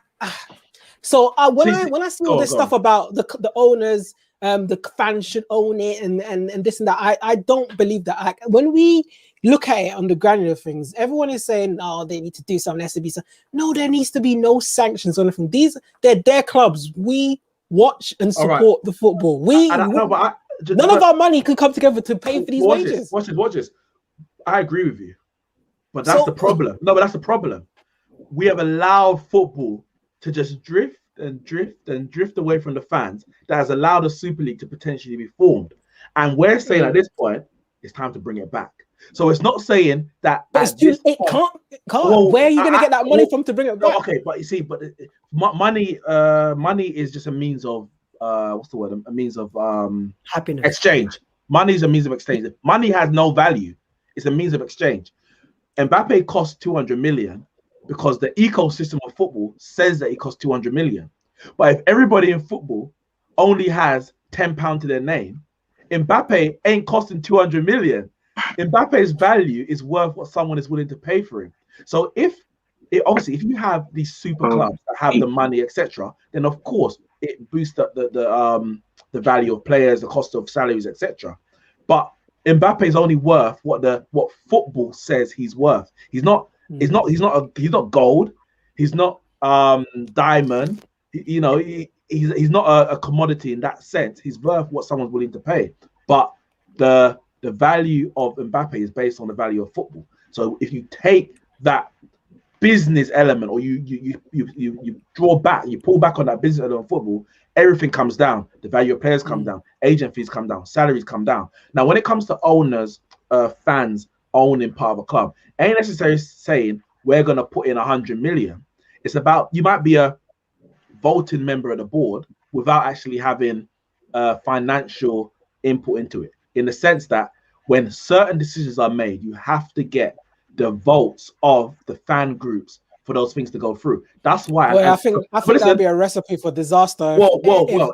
see all this stuff about the owners, the fans should own it and this and that, I don't believe that. When we look at it on the granular things, everyone is saying, oh, they need to do something, there has to be some. No, there needs to be no sanctions on anything. They're their clubs. We watch and support the football. None of our money can come together to pay for these wages. Watch this. I agree with you, but that's the problem. No, but that's the problem. We have allowed football to just drift away from the fans. That has allowed the Super League to potentially be formed. And we're saying at this point, it's time to bring it back. So it's not saying that it can't. Well, where are you going to get that money from to bring it back? Okay, but you see, money is just a means of what's the word? A means of happiness. Exchange. Money is a means of exchange. Money has no value. It's a means of exchange. Mbappe costs 200 million because the ecosystem of football says that it costs 200 million. But if everybody in football only has £10 to their name, Mbappe ain't costing 200 million. Mbappe's value is worth what someone is willing to pay for him. So if you have these super clubs that have the money, etc., then of course it boosts up the value of players, the cost of salaries, etc. But Mbappe is only worth what football says he's worth. He's not gold. He's not diamond. He's not a commodity in that sense. He's worth what someone's willing to pay. But the value of Mbappe is based on the value of football. So if you take that business element, or you draw back, you pull back on that business element of football, everything comes down. The value of players come down, agent fees come down, salaries come down. Now, when it comes to owners, fans owning part of a club, ain't necessarily saying we're gonna put in 100 million. It's about, you might be a voting member of the board without actually having financial input into it. In the sense that when certain decisions are made, you have to get the votes of the fan groups for those things to go through. That's why. Well, I think that'd be a recipe for disaster. Well.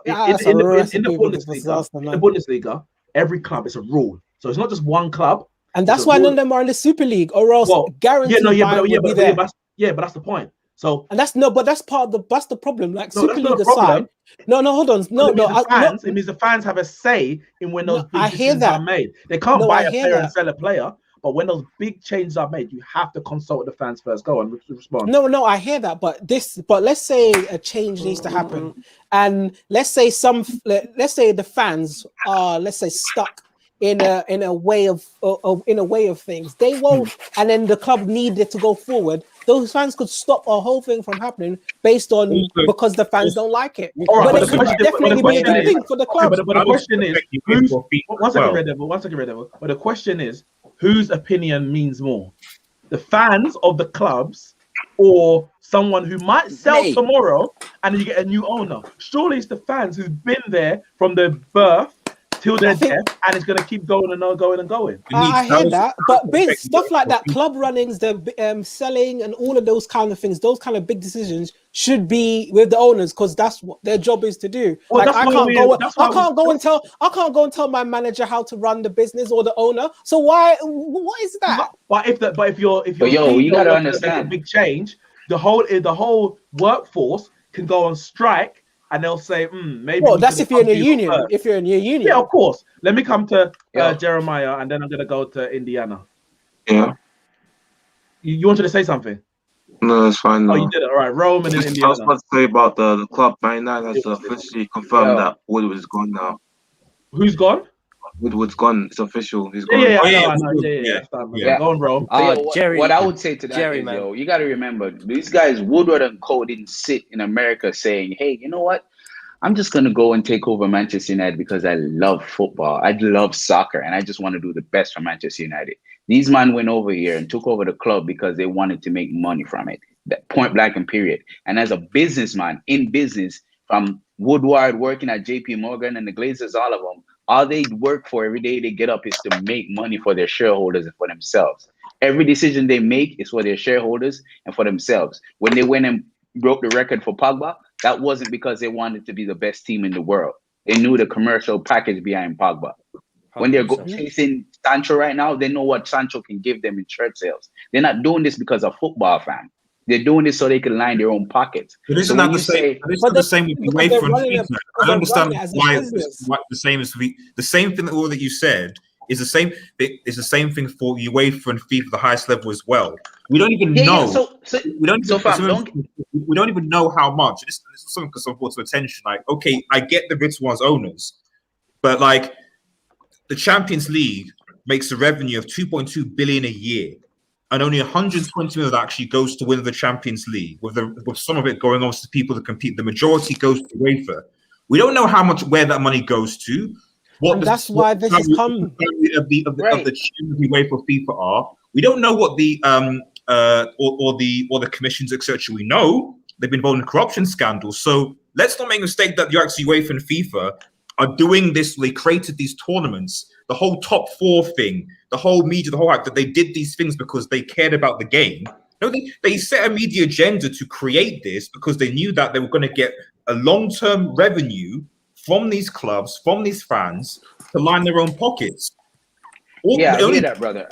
That's In a the recipe for Bundesliga, disaster, in the man. Bundesliga, every club is a rule. So it's not just one club. And that's why none of them are in the Super League, or else guaranteed would be there. But that's the point. So and that's part of that's the problem. Like Super League aside, hold on, it means the fans have a say in when those big decisions are made. They can't buy a player and sell a player, but when those big changes are made, you have to consult the fans first. Go on, respond. No, I hear that, but let's say a change needs to happen, and let's say the fans are stuck in a way of things. They won't, and then the club needed to go forward. Those fans could stop a whole thing from happening based on because the fans don't like it. Right, but it could definitely be a good thing for the club. But the question is, one second, Red Devil. But the question is, whose opinion means more? The fans of the clubs, or someone who might sell tomorrow, and then you get a new owner? Surely it's the fans who've been there from their birth till their death, and it's going to keep going and going. I hear that, but big stuff like that, club runnings, the selling, and all of those kind of things, those kind of big decisions should be with the owners, because that's what their job is to do. Well, like I can't go and tell my manager how to run the business or the owner. So what is that? But if you're you gotta understand, a big change, the whole workforce can go on strike. And they'll say, maybe. Well, that's if you're in a union. If you're in your union, yeah, of course. Let me come to Jeremiah, and then I'm gonna go to Indiana. Yeah. You wanted to say something? No, that's fine. No. Oh, you did it. All right, Rome and then Indiana. I was about to say about the club. 99 has officially confirmed that Woodward is gone now. Who's gone? Woodward's gone. It's official. He's gone. I know. Go on, Rome. Jerry, what I would say to that is, you got to remember, these guys, Woodward and Co, didn't sit in America saying, hey, you know what? I'm just going to go and take over Manchester United because I love football. I love soccer, and I just want to do the best for Manchester United. These men went over here and took over the club because they wanted to make money from it. That point blank and period. And as a businessman in business, from Woodward working at JP Morgan and the Glazers, all of them, all they work for every day they get up is to make money for their shareholders and for themselves. Every decision they make is for their shareholders and for themselves. When they went and broke the record for Pogba, that wasn't because they wanted to be the best team in the world. They knew the commercial package behind Pogba. When they're chasing Sancho right now, they know what Sancho can give them in shirt sales. They're not doing this because of football, fam. They're doing this so they can line their own pockets. But isn't that the same? But the same with UEFA and FIFA. I don't understand why it's the same as the same thing that all that you said is the same. It's the same thing for UEFA and FIFA, the highest level as well. We don't even know. We don't even know how much. This is something that's brought to attention. Like, okay, I get the rich ones owners, but like the Champions League makes a revenue of 2.2 billion a year. And only 120 million actually goes to win the Champions League, with some of it going on to people that compete. The majority goes to UEFA. We don't know where that money goes to. That's why this is coming. Of the UEFA FIFA are. We don't know what the or the commissions, etc. We know they've been involved in corruption scandals. So let's not make a mistake that the actually UEFA and FIFA are doing this. They created these tournaments, the whole top four thing, the whole media, the whole act, that they did these things because they cared about the game. No, they set a media agenda to create this because they knew that they were going to get a long-term revenue from these clubs, from these fans, to line their own pockets. I hear that, brother.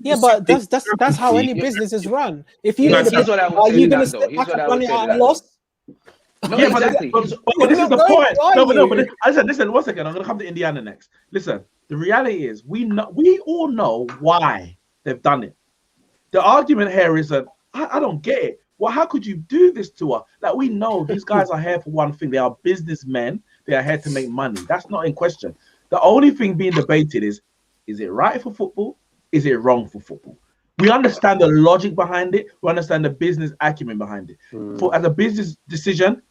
Yeah, but that's how any business is run. If you, here's what I would say. You're going to step back and run it at a loss. No, exactly. But this is the point. But listen, 1 second. I'm going to come to Indiana next. Listen, the reality is we all know why they've done it. The argument here is that I don't get it. Well, how could you do this to us? Like, we know these guys are here for one thing. They are businessmen. They are here to make money. That's not in question. The only thing being debated is it right for football? Is it wrong for football? We understand the logic behind it. We understand the business acumen behind it. As a business decision,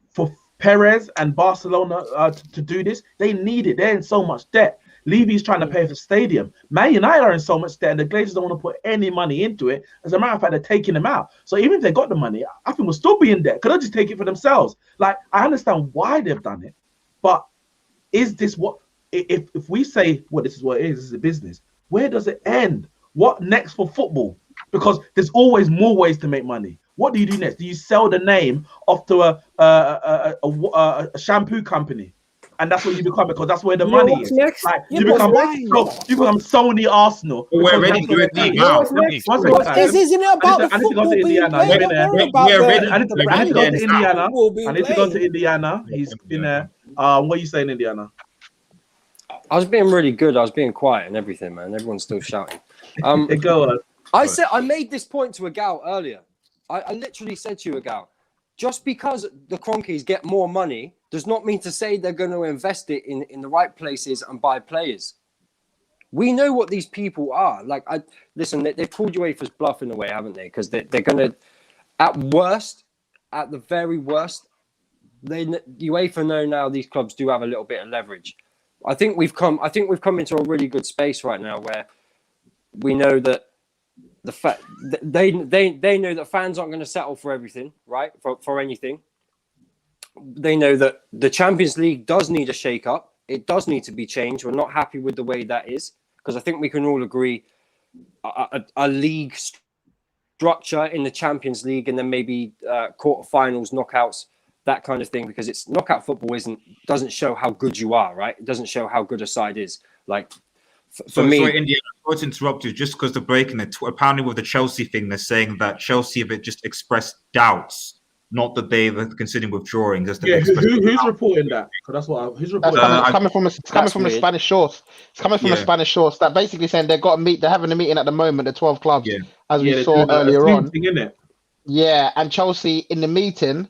for Perez and Barcelona to do this, they need it. They're in so much debt. Levy's trying to pay for the stadium. Man United are in so much debt, and the Glazers don't want to put any money into it. As a matter of fact, they're taking them out. So even if they got the money, I think we'll still be in debt. Could they just take it for themselves? Like, I understand why they've done it, but is this what? If we say, well, this is what it is, this is a business, where does it end? What next for football? Because there's always more ways to make money. What do you do next? Do you sell the name off to a shampoo company? And that's what you become, because that's where the money is. Next? Like, you become Sony Arsenal. We're ready to do it now. This isn't about the I need to go football to being Indiana. played. Don't worry about I need to go to Indiana. I need to go to Indiana. He's been there. What are you saying, Indiana? I was being really good. I was being quiet and everything, man. Everyone's still shouting. Go on. I made this point to Agal earlier. I literally said to you, Agal, just because the Cronkies get more money does not mean to say they're going to invest it in the right places and buy players. We know what these people are. Like, listen, they've called UEFA's bluff in a way, haven't they? Because they're going to, at the very worst, UEFA know now these clubs do have a little bit of leverage. I think we've come into a really good space right now where we know that the fact they know that fans aren't going to settle for everything, right? For anything. They know that the Champions League does need a shake-up. It does need to be changed. We're not happy with the way that is, because I think we can all agree a league structure in the Champions League, and then maybe quarterfinals, knockouts, that kind of thing, because it's knockout football doesn't show how good you are, right? It doesn't show how good a side is. Like for me, sorry, India, I want to interrupt you just because they're breaking it. Apparently, with the Chelsea thing, they're saying that Chelsea have just expressed doubts, not that they were considering withdrawing. Just who's reporting that? That's what. Who's reporting? It's coming from the Spanish source. It's coming from a Spanish source that basically saying they've got to meet. They're having a meeting at the moment. The 12 clubs, as we saw earlier on. Yeah, and Chelsea in the meeting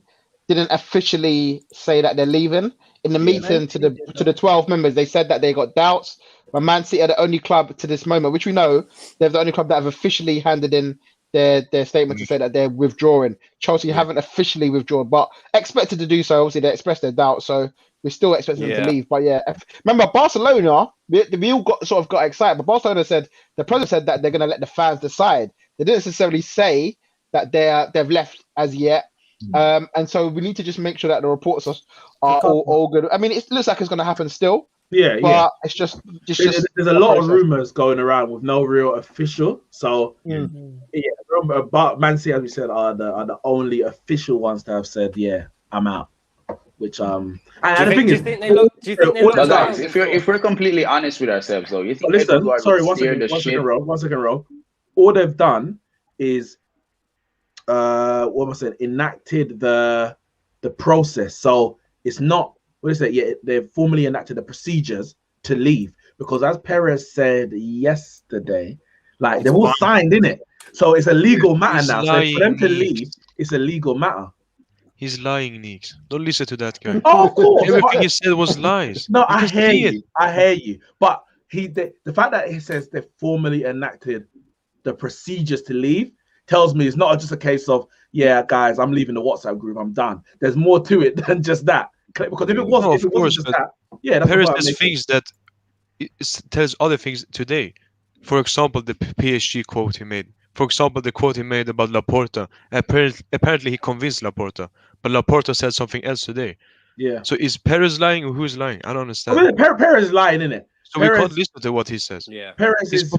didn't officially say that they're leaving. In the meeting to the 12 members, they said that they got doubts. But Man City are the only club to this moment, which we know they're the only club that have officially handed in their statement to say that they're withdrawing. Chelsea haven't officially withdrawn, but expected to do so. Obviously, they expressed their doubt, so we're still expecting them to leave. But remember Barcelona, we all got excited. But Barcelona said, the president said that they're going to let the fans decide. They didn't necessarily say that they've left as yet. And so we need to just make sure that the reports are all good. I mean, it looks like it's going to happen still. But it's just there's a lot of rumors going around with no real official. So remember, but Man City, as we said, are the only official ones that have said, I'm out. Which and the thing is, guys, if we're completely honest with ourselves, though, you think? Listen, sorry, one second, Ro. All they've done is enacted the process. So it's not. What is it? Yeah, they've formally enacted the procedures to leave, because as Perez said yesterday, like they've all signed in it. So it's a legal matter now. So for them to leave, it's a legal matter. He's lying, Neeks. Don't listen to that guy. Oh, of course. Everything he said was lies. No, I hear you. But the fact that he says they've formally enacted the procedures to leave tells me it's not just a case of, guys, I'm leaving the WhatsApp group, I'm done. There's more to it than just that. Because if it wasn't just that, that's Perez says things that tells other things today. For example, the PSG quote he made. For example, the quote he made about Laporta. Apparently, he convinced Laporta, but Laporta said something else today. Yeah. So is Perez lying or who's lying? I don't understand. I mean, Perez is lying, isn't it? So we can't listen to what he says. Yeah. Perez is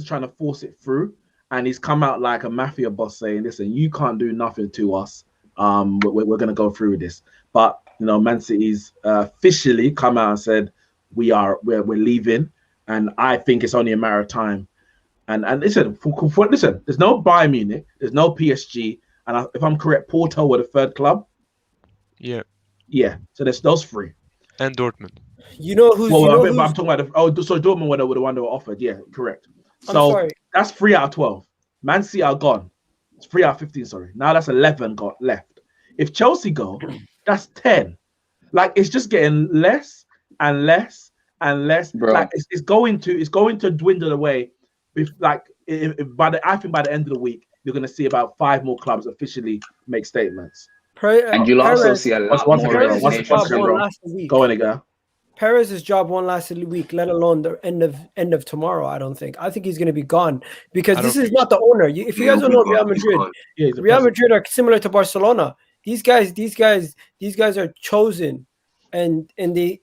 trying to force it through, and he's come out like a mafia boss saying, "Listen, you can't do nothing to us. We're going to go through with this." But Man City's officially come out and said we're leaving, and I think it's only a matter of time. And listen, there's no Bayern Munich, there's no PSG, and if I'm correct, Porto were the third club. Yeah. So there's those three. And Dortmund. I'm talking about so Dortmund were the one that were offered. Yeah, correct. So that's 3 out of 12. Man City are gone. It's 3 out of 15. Sorry. Now that's 11 got left. If Chelsea go, that's 10. Like, it's just getting less and less and less. Bro. Like it's going to dwindle away. I think by the end of the week, you're going to see about 5 more clubs officially make statements. And you'll also see a lot more. Go on, again. Perez's job won't last a week, let alone the end of tomorrow. I don't think. I think he's going to be gone because this is not the owner. If you guys don't know Real Madrid, Real Madrid are similar to Barcelona. These guys are chosen, and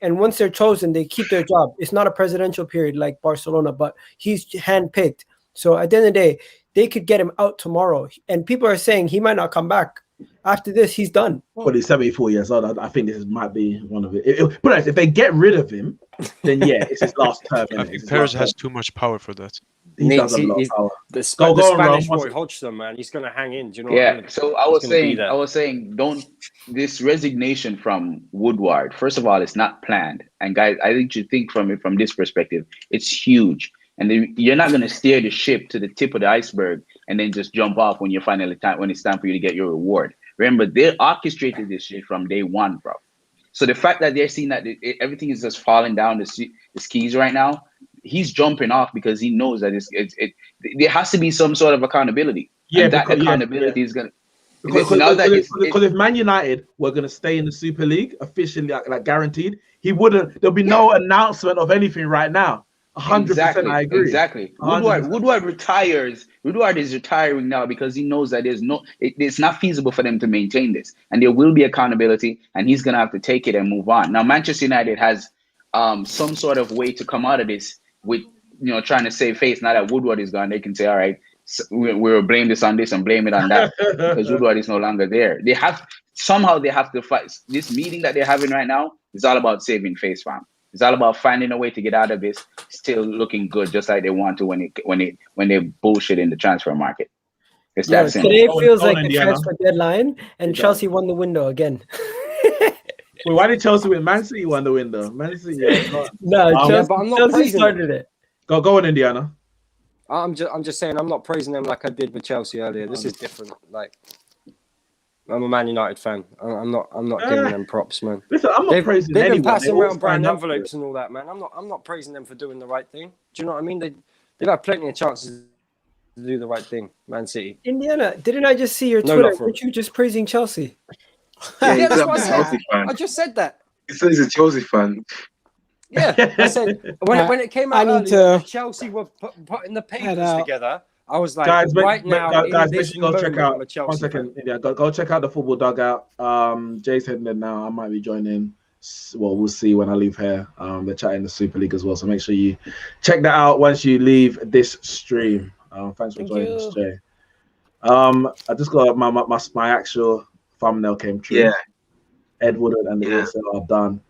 once they're chosen, they keep their job. It's not a presidential period like Barcelona, but he's handpicked. So at the end of the day, they could get him out tomorrow, and people are saying he might not come back. After this, he's done. But he's 74 years old. I think this might be one of it. But if they get rid of him, then yeah, it's his last term. I think Perez has too much power for that. He does a lot of power. The Spanish boy Hodgson, man, he's gonna hang in. Do you know? Yeah. What I mean? So I was saying, don't this resignation from Woodward. First of all, it's not planned, and guys, I think you think from it from this perspective, it's huge. And then you're not going to steer the ship to the tip of the iceberg and then just jump off when when it's time for you to get your reward. Remember, they orchestrated this shit from day one, bro. So the fact that they're seeing that everything is just falling down the skis right now, he's jumping off because he knows that there has to be some sort of accountability. Yeah, and that accountability is going to. Because if Man United were going to stay in the Super League officially, like guaranteed, there'll be no announcement of anything right now. 100%, I agree. Exactly. Woodward retires. Woodward is retiring now because he knows that it's not feasible for them to maintain this, and there will be accountability, and he's gonna have to take it and move on. Now, Manchester United has some sort of way to come out of this with trying to save face. Now that Woodward is gone, they can say, all right, we'll blame this on this and blame it on that because Woodward is no longer there. They have to fight. This meeting that they're having right now is all about saving face, fam. It's all about finding a way to get out of this, still looking good, just like they want to when they bullshit in the transfer market. It's that simple. Today feels like the transfer deadline, and Chelsea won the window again. Well, why did Chelsea win? Man City won the window. Man City, Chelsea, but I'm not Chelsea started it. Go on, Indiana. I'm just saying I'm not praising them like I did with Chelsea earlier. This is different. Like, I'm a Man United fan. I'm not giving them props, man. Listen, I'm not praising They've anyone. been passing They all around brown stand up envelopes and all that, man. I'm not praising them for doing the right thing. Do you know what I mean? They've had plenty of chances to do the right thing. Man City. Indiana, didn't I just see your No, Twitter? not for- Weren't you just praising Chelsea? Yeah, that's what I Chelsea said. fan. I just said that. He says he's a Chelsea fan. Yeah, I said when it came out I need earlier, to Chelsea were putting the head papers out. together. I was like, Guys, right now, guys, in make this sure you go check moment, I'm a out. Chelsea One second, fan. yeah, go check out the football dugout. Jay's heading there now. I might be joining. Well, we'll see when I leave here. They're chatting the Super League as well, so make sure you check that out once you leave this stream. Thanks for joining us, Jay. I just got my actual thumbnail came true. Yeah. Ed Woodward and the ESL are done.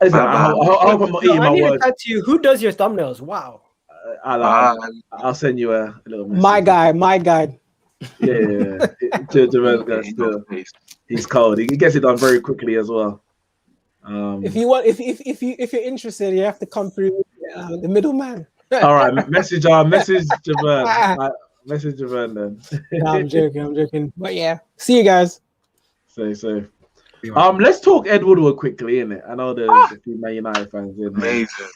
Listen, I hope I'm not eating I my need to words. cut to you. Who does your thumbnails? Wow. I'll send you a little message. My guy. Yeah. He's cold. He gets it done very quickly as well. If you're interested, you have to come through the middleman. All right, message Javern. Message Javern then. No, I'm joking. But yeah, see you guys. So. Let's talk Ed Woodward quickly, innit? I know there's a few Man United fans in here. Amazing.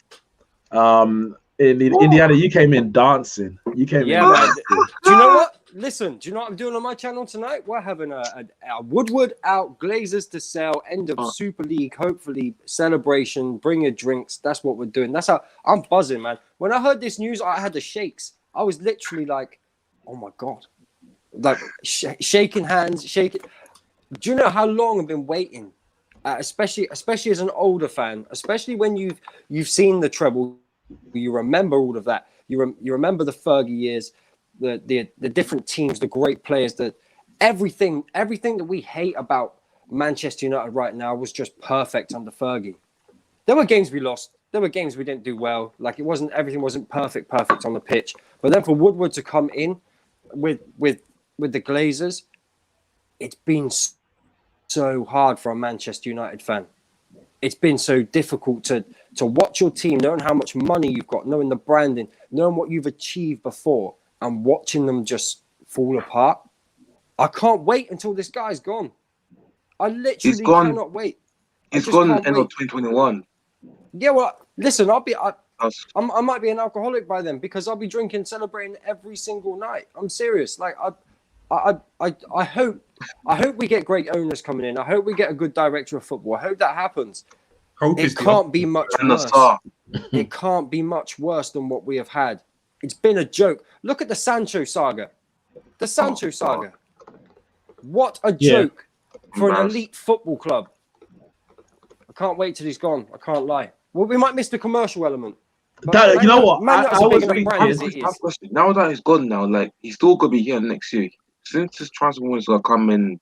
In Indiana, you came in dancing. You came in dancing. Do you know what? Listen, do you know what I'm doing on my channel tonight? We're having a Woodward out, Glazers to sell, end of Super League, hopefully celebration, bring your drinks. That's what we're doing. That's how I'm buzzing, man. When I heard this news, I had the shakes. I was literally like, oh my God. Like shaking hands, shaking. Do you know how long I've been waiting? Especially as an older fan, especially when you've seen the treble, you remember all of that. You remember the Fergie years, the different teams, the great players, that everything that we hate about Manchester United right now was just perfect under Fergie. There were games we lost. There were games we didn't do well. Like everything wasn't perfect on the pitch. But then for Woodward to come in with the Glazers, it's been so hard for a Manchester United fan. It's been so difficult to watch your team, knowing how much money you've got, knowing the branding, knowing what you've achieved before, and watching them just fall apart. I can't wait until this guy's gone. I literally cannot wait. He's gone end of 2021. Yeah, well, listen, I might be an alcoholic by then because I'll be drinking, celebrating every single night. I'm serious. Like I hope we get great owners coming in. I hope we get a good director of football. I hope that happens. Hope It is the can't be much And the worse. star. It can't be much worse than what we have had. It's been a joke. Look at the Sancho saga. The Sancho saga. What a Yeah. joke for an Embarrassing. elite football club. I can't wait till he's gone. I can't lie. Well, we might miss the commercial element. But That, you know what? Man, I was brand thinking. as it is. Now that he's gone now, like he's still gonna be here next year. Since his transfer window is gonna come in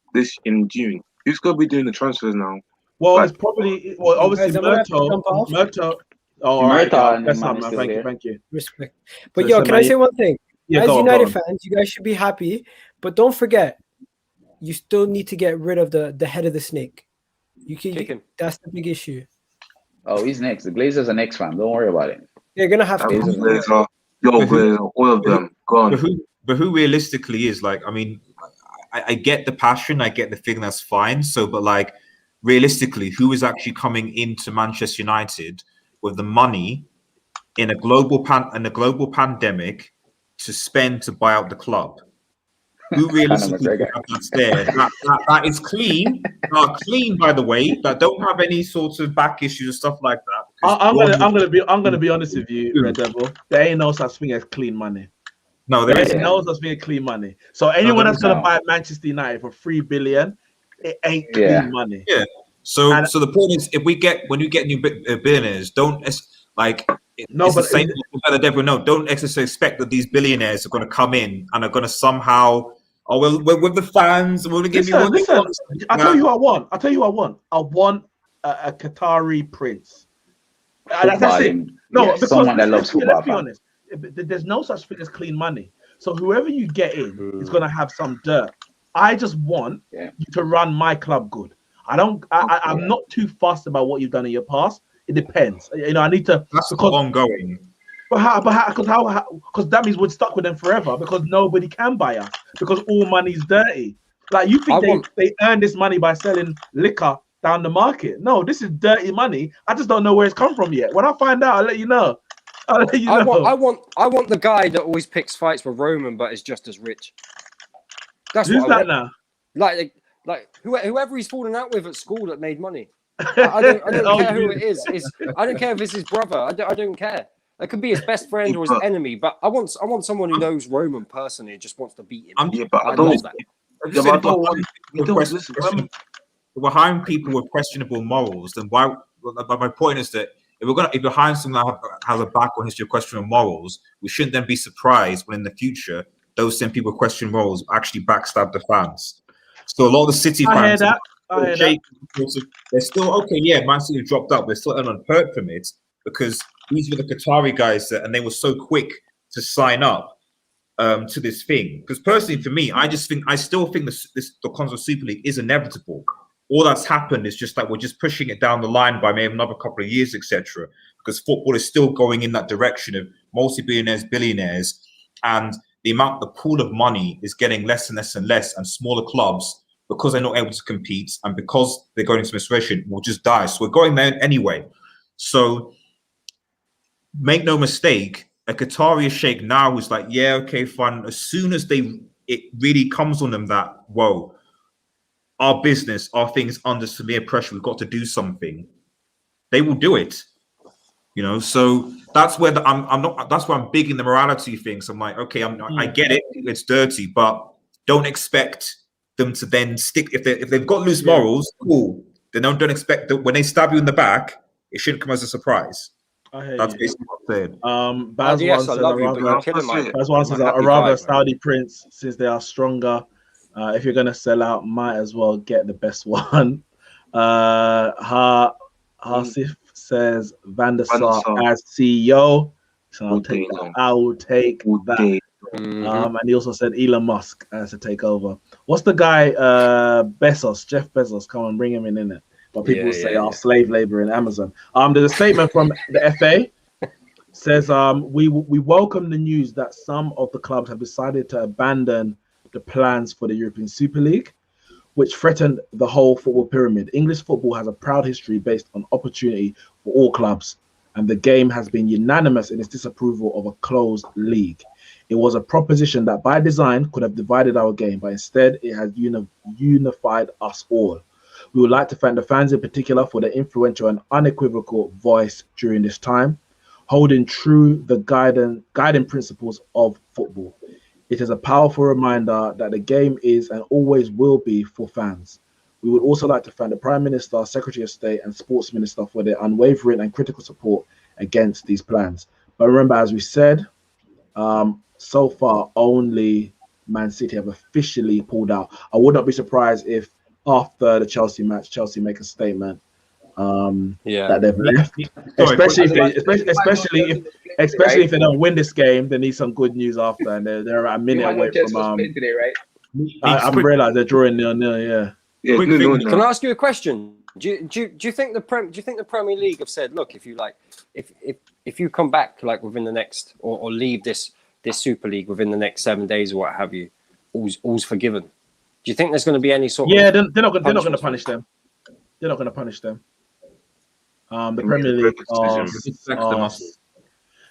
June, who's gonna be doing the transfers now? Well, Like, it's probably obviously Guys, I'm gonna have to jump off. Murto. Oh, all right, Murta yeah, and that's man not is man. still Thank you, here. thank you. Respect. But So- yo, so can now I you- say one thing? Yeah, As go on, United go on. fans, you guys should be happy, but don't forget, you still need to get rid of the head of the snake. Kick him. That's the big issue. Oh, he's next. The Glazers are next, fam. Don't worry about it. They're gonna have to. Glazers. Glazer, Glazer, all of them gone. But who realistically is like? I mean, I get the passion, I get the thing. That's fine. So, but like, realistically, who is actually coming into Manchester United with the money in a global pandemic to spend to buy out the club? Who realistically that's there? That is clean. Clean, by the way. That don't have any sorts of back issues and stuff like that. I'm gonna be honest with you, Red Devil. There ain't no such thing as clean money. No, there there ain't isn't. no such thing as clean money. So anyone there that's gonna isn't. buy Manchester United for $3 billion, it ain't clean money. Yeah. So the point is, when you get new billionaires, don't like. It's the same with the devil. No, don't expect that these billionaires are going to come in and are going to somehow. Oh well, we're with the fans. We're going to give you what you want. I'll tell you who I want. I want a Qatari prince. That's it. No, because someone that loves football. Let's be honest. There's no such thing as clean money. So whoever you get in is going to have some dirt. I just want you to run my club good. I'm not too fussed about what you've done in your past. It depends. I need to. That's ongoing. But how? Because that means we're stuck with them forever. Because nobody can buy us. Because all money's dirty. Like you think they earn this money by selling liquor down the market? No, this is dirty money. I just don't know where it's come from yet. When I find out, I'll let you know. I want the guy that always picks fights with Roman, but is just as rich. That's who's what that want. now? Like whoever he's falling out with at school that made money. I don't care who it is. I don't care if it's his brother. I don't care. It could be his best friend or his enemy. But I want someone who knows Roman personally and just wants to beat him. I love that. We're hiring people with questionable morals. Then why? But my point is that if you're hiring someone that has a background history of questionable morals, we shouldn't then be surprised when in the future those same people with questionable morals actually backstab the fans. So a lot of the City fans, they're still okay. Yeah, Man City dropped out. They're still unhurt from it because these were the Qatari guys and they were so quick to sign up to this thing. Because personally, for me, I still think the concept of Super League is inevitable. All that's happened is just that we're just pushing it down the line by maybe another couple of years, etc. Because football is still going in that direction of multi-billionaires, billionaires, and the pool of money is getting less and less and less, and smaller clubs, because they're not able to compete and because they're going into administration, will just die. So we're going there anyway. So make no mistake, a Qatari sheikh now who's like, yeah, okay, fine. As soon as it really comes on them that, whoa, our business, our things under severe pressure, we've got to do something, they will do it. So that's where that's why I'm big in the morality things. I'm like, okay, I get it, it's dirty, but don't expect them to then stick. If they've got loose morals, cool. Then don't expect that when they stab you in the back, it shouldn't come as a surprise. That's basically what I'm saying. Baz says I'd rather Saudi prince since they are stronger. If you're gonna sell out, might as well get the best one. Hasif says Van der Sar as CEO. So I will take that. And he also said Elon Musk to take over. What's the guy? Jeff Bezos. Come on, bring him in it. But people will say, slave labor in Amazon. There's a statement from the FA. Says we welcome the news that some of the clubs have decided to abandon the plans for the European Super League, which threatened the whole football pyramid. English football has a proud history based on opportunity for all clubs, and the game has been unanimous in its disapproval of a closed league. It was a proposition that by design could have divided our game, but instead it has unified us all. We would like to thank the fans in particular for their influential and unequivocal voice during this time, holding true the guiding principles of football. It is a powerful reminder that the game is and always will be for fans. We would also like to thank the Prime Minister, Secretary of State, and Sports Minister for their unwavering and critical support against these plans. But remember, as we said, so far only Man City have officially pulled out. I would not be surprised if after the Chelsea match, Chelsea make a statement that they've left. Especially if they don't win this game, they need some good news after, and they're a minute away from. Today, right? I realize they're drawing 0-0. Yeah. Can I ask you a question? Do you think the Premier League have said, look, if you come back like within the next or leave this Super League within the next 7 days or what have you, all's forgiven? Do you think there's going to be any sort of they're not going to punish them. They're not going to punish them. The Premier League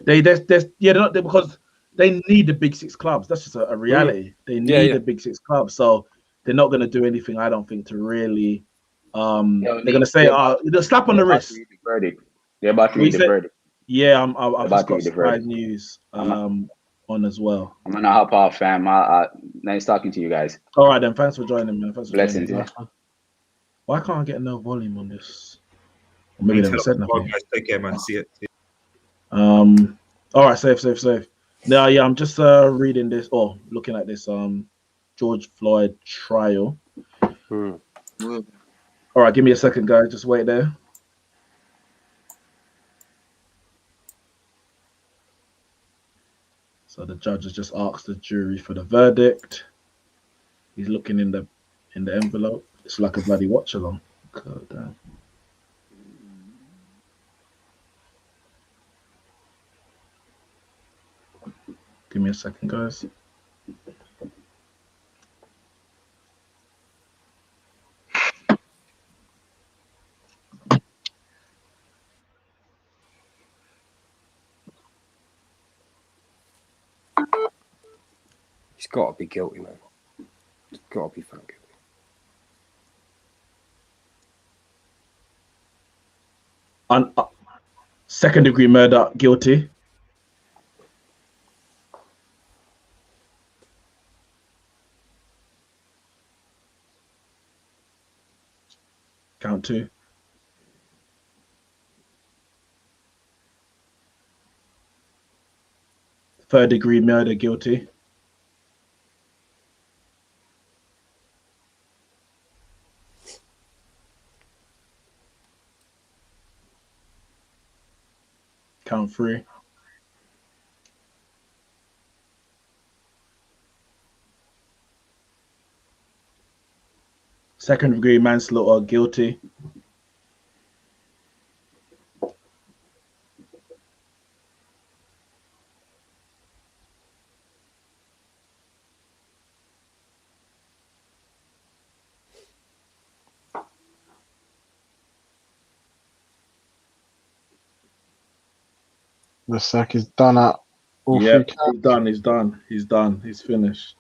they're not because they need the big six clubs. That's just a reality. They need the big six clubs, so they're not going to do anything. I don't think to really. They're going to say, they'll slap on the wrist. They're about to read the verdict. Yeah, I've just got Sky News on as well. I'm gonna hop off, fam. Nice talking to you guys. All right, then. Thanks for joining, man. Blessings. Why can't I get no volume on this? Or maybe they never said nothing. Take care, man. See it. All right, safe. Now, yeah, I'm just reading this or looking at this George Floyd trial. All right, give me a second, guys. Just wait there. So the judge has just asked the jury for the verdict. He's looking in the envelope. It's like a bloody watch along. God damn. Give me a second, guys. He's got to be guilty, man. He's got to be found guilty. Second-degree murder, guilty. Count 2. Third-degree murder, guilty. Count 3. Second-degree manslaughter, guilty. The sack is done at all three Yep, counts. he's done. He's finished.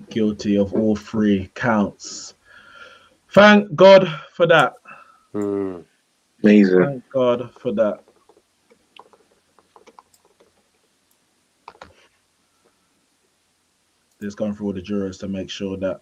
Guilty of all 3 counts. Thank God for that. Amazing. Thank God for that. Just going through all the jurors to make sure that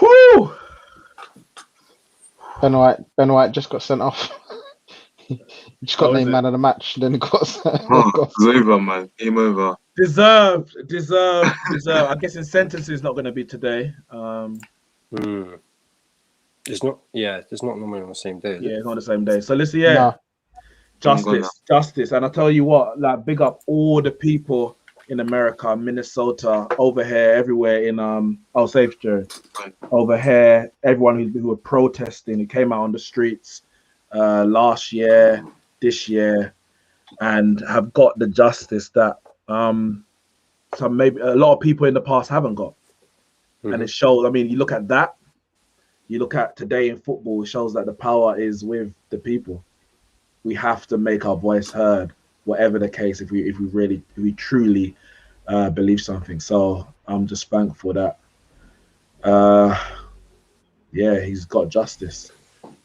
whoo! Ben White just got sent off. He just got named man of the match, then got It's over, man. Game over. Deserved. I guess his sentence is not going to be today. It's not. Yeah, it's not normally on the same day. Yeah, it's not the same day. So listen, justice. And I tell you what, like, big up all the people in America, Minnesota, over here, everywhere in safe Joe, over here, everyone who were protesting, who came out on the streets last year, this year. and have got the justice that some maybe a lot of people in the past haven't got. And it shows. I mean, you look at that. You look at today in football. It shows that the power is with the people. We have to make our voice heard, whatever the case. If we truly believe something. So I'm just thankful that. Yeah, he's got justice.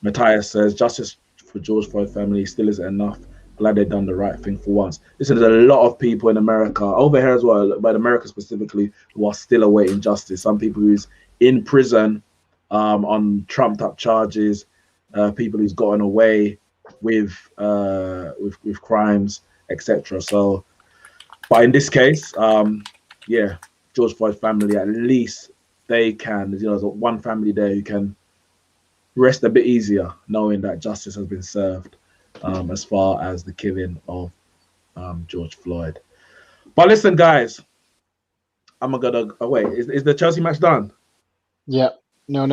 Matthias says justice for George Floyd family still isn't enough. Glad they've done the right thing for once. Listen, there's a lot of people in America, over here as well, but America specifically, who are still awaiting justice. Some people who's in prison on trumped up charges, people who's gotten away with crimes, etc. So, but in this case, yeah, George Floyd family, at least they can, you know, there's one family there who can rest a bit easier knowing that justice has been served as far as the killing of George Floyd. But listen, guys, I'm gonna wait. Is the Chelsea match done? Yeah. No.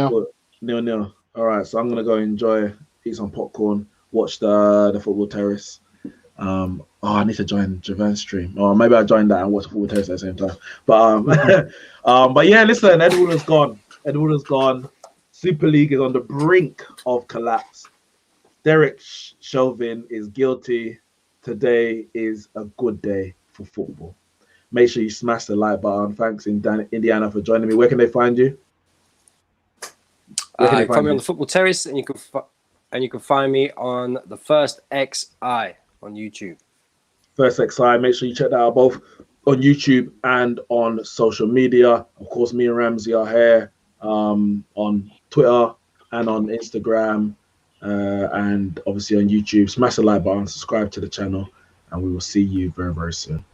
0-0. All right, so I'm gonna go enjoy, eat some popcorn, watch the football terrace. I need to join Javan's stream, or maybe I'll join that and watch football terrace at the same time. But but yeah, listen, Ed Woodward's gone. Ed Woodward's gone. Super League is on the brink of collapse. Derek Chauvin is guilty. Today is a good day for football. Make sure you smash the like button. Thanks, Indiana, for joining me. Where can they find you? You can find me on the football terrace, and you can find me on the First XI on YouTube. First XI. Make sure you check that out both on YouTube and on social media. Of course, me and Ramsey are here on Twitter and on Instagram, and obviously on YouTube. Smash the like button, subscribe to the channel, and we will see you very, very soon.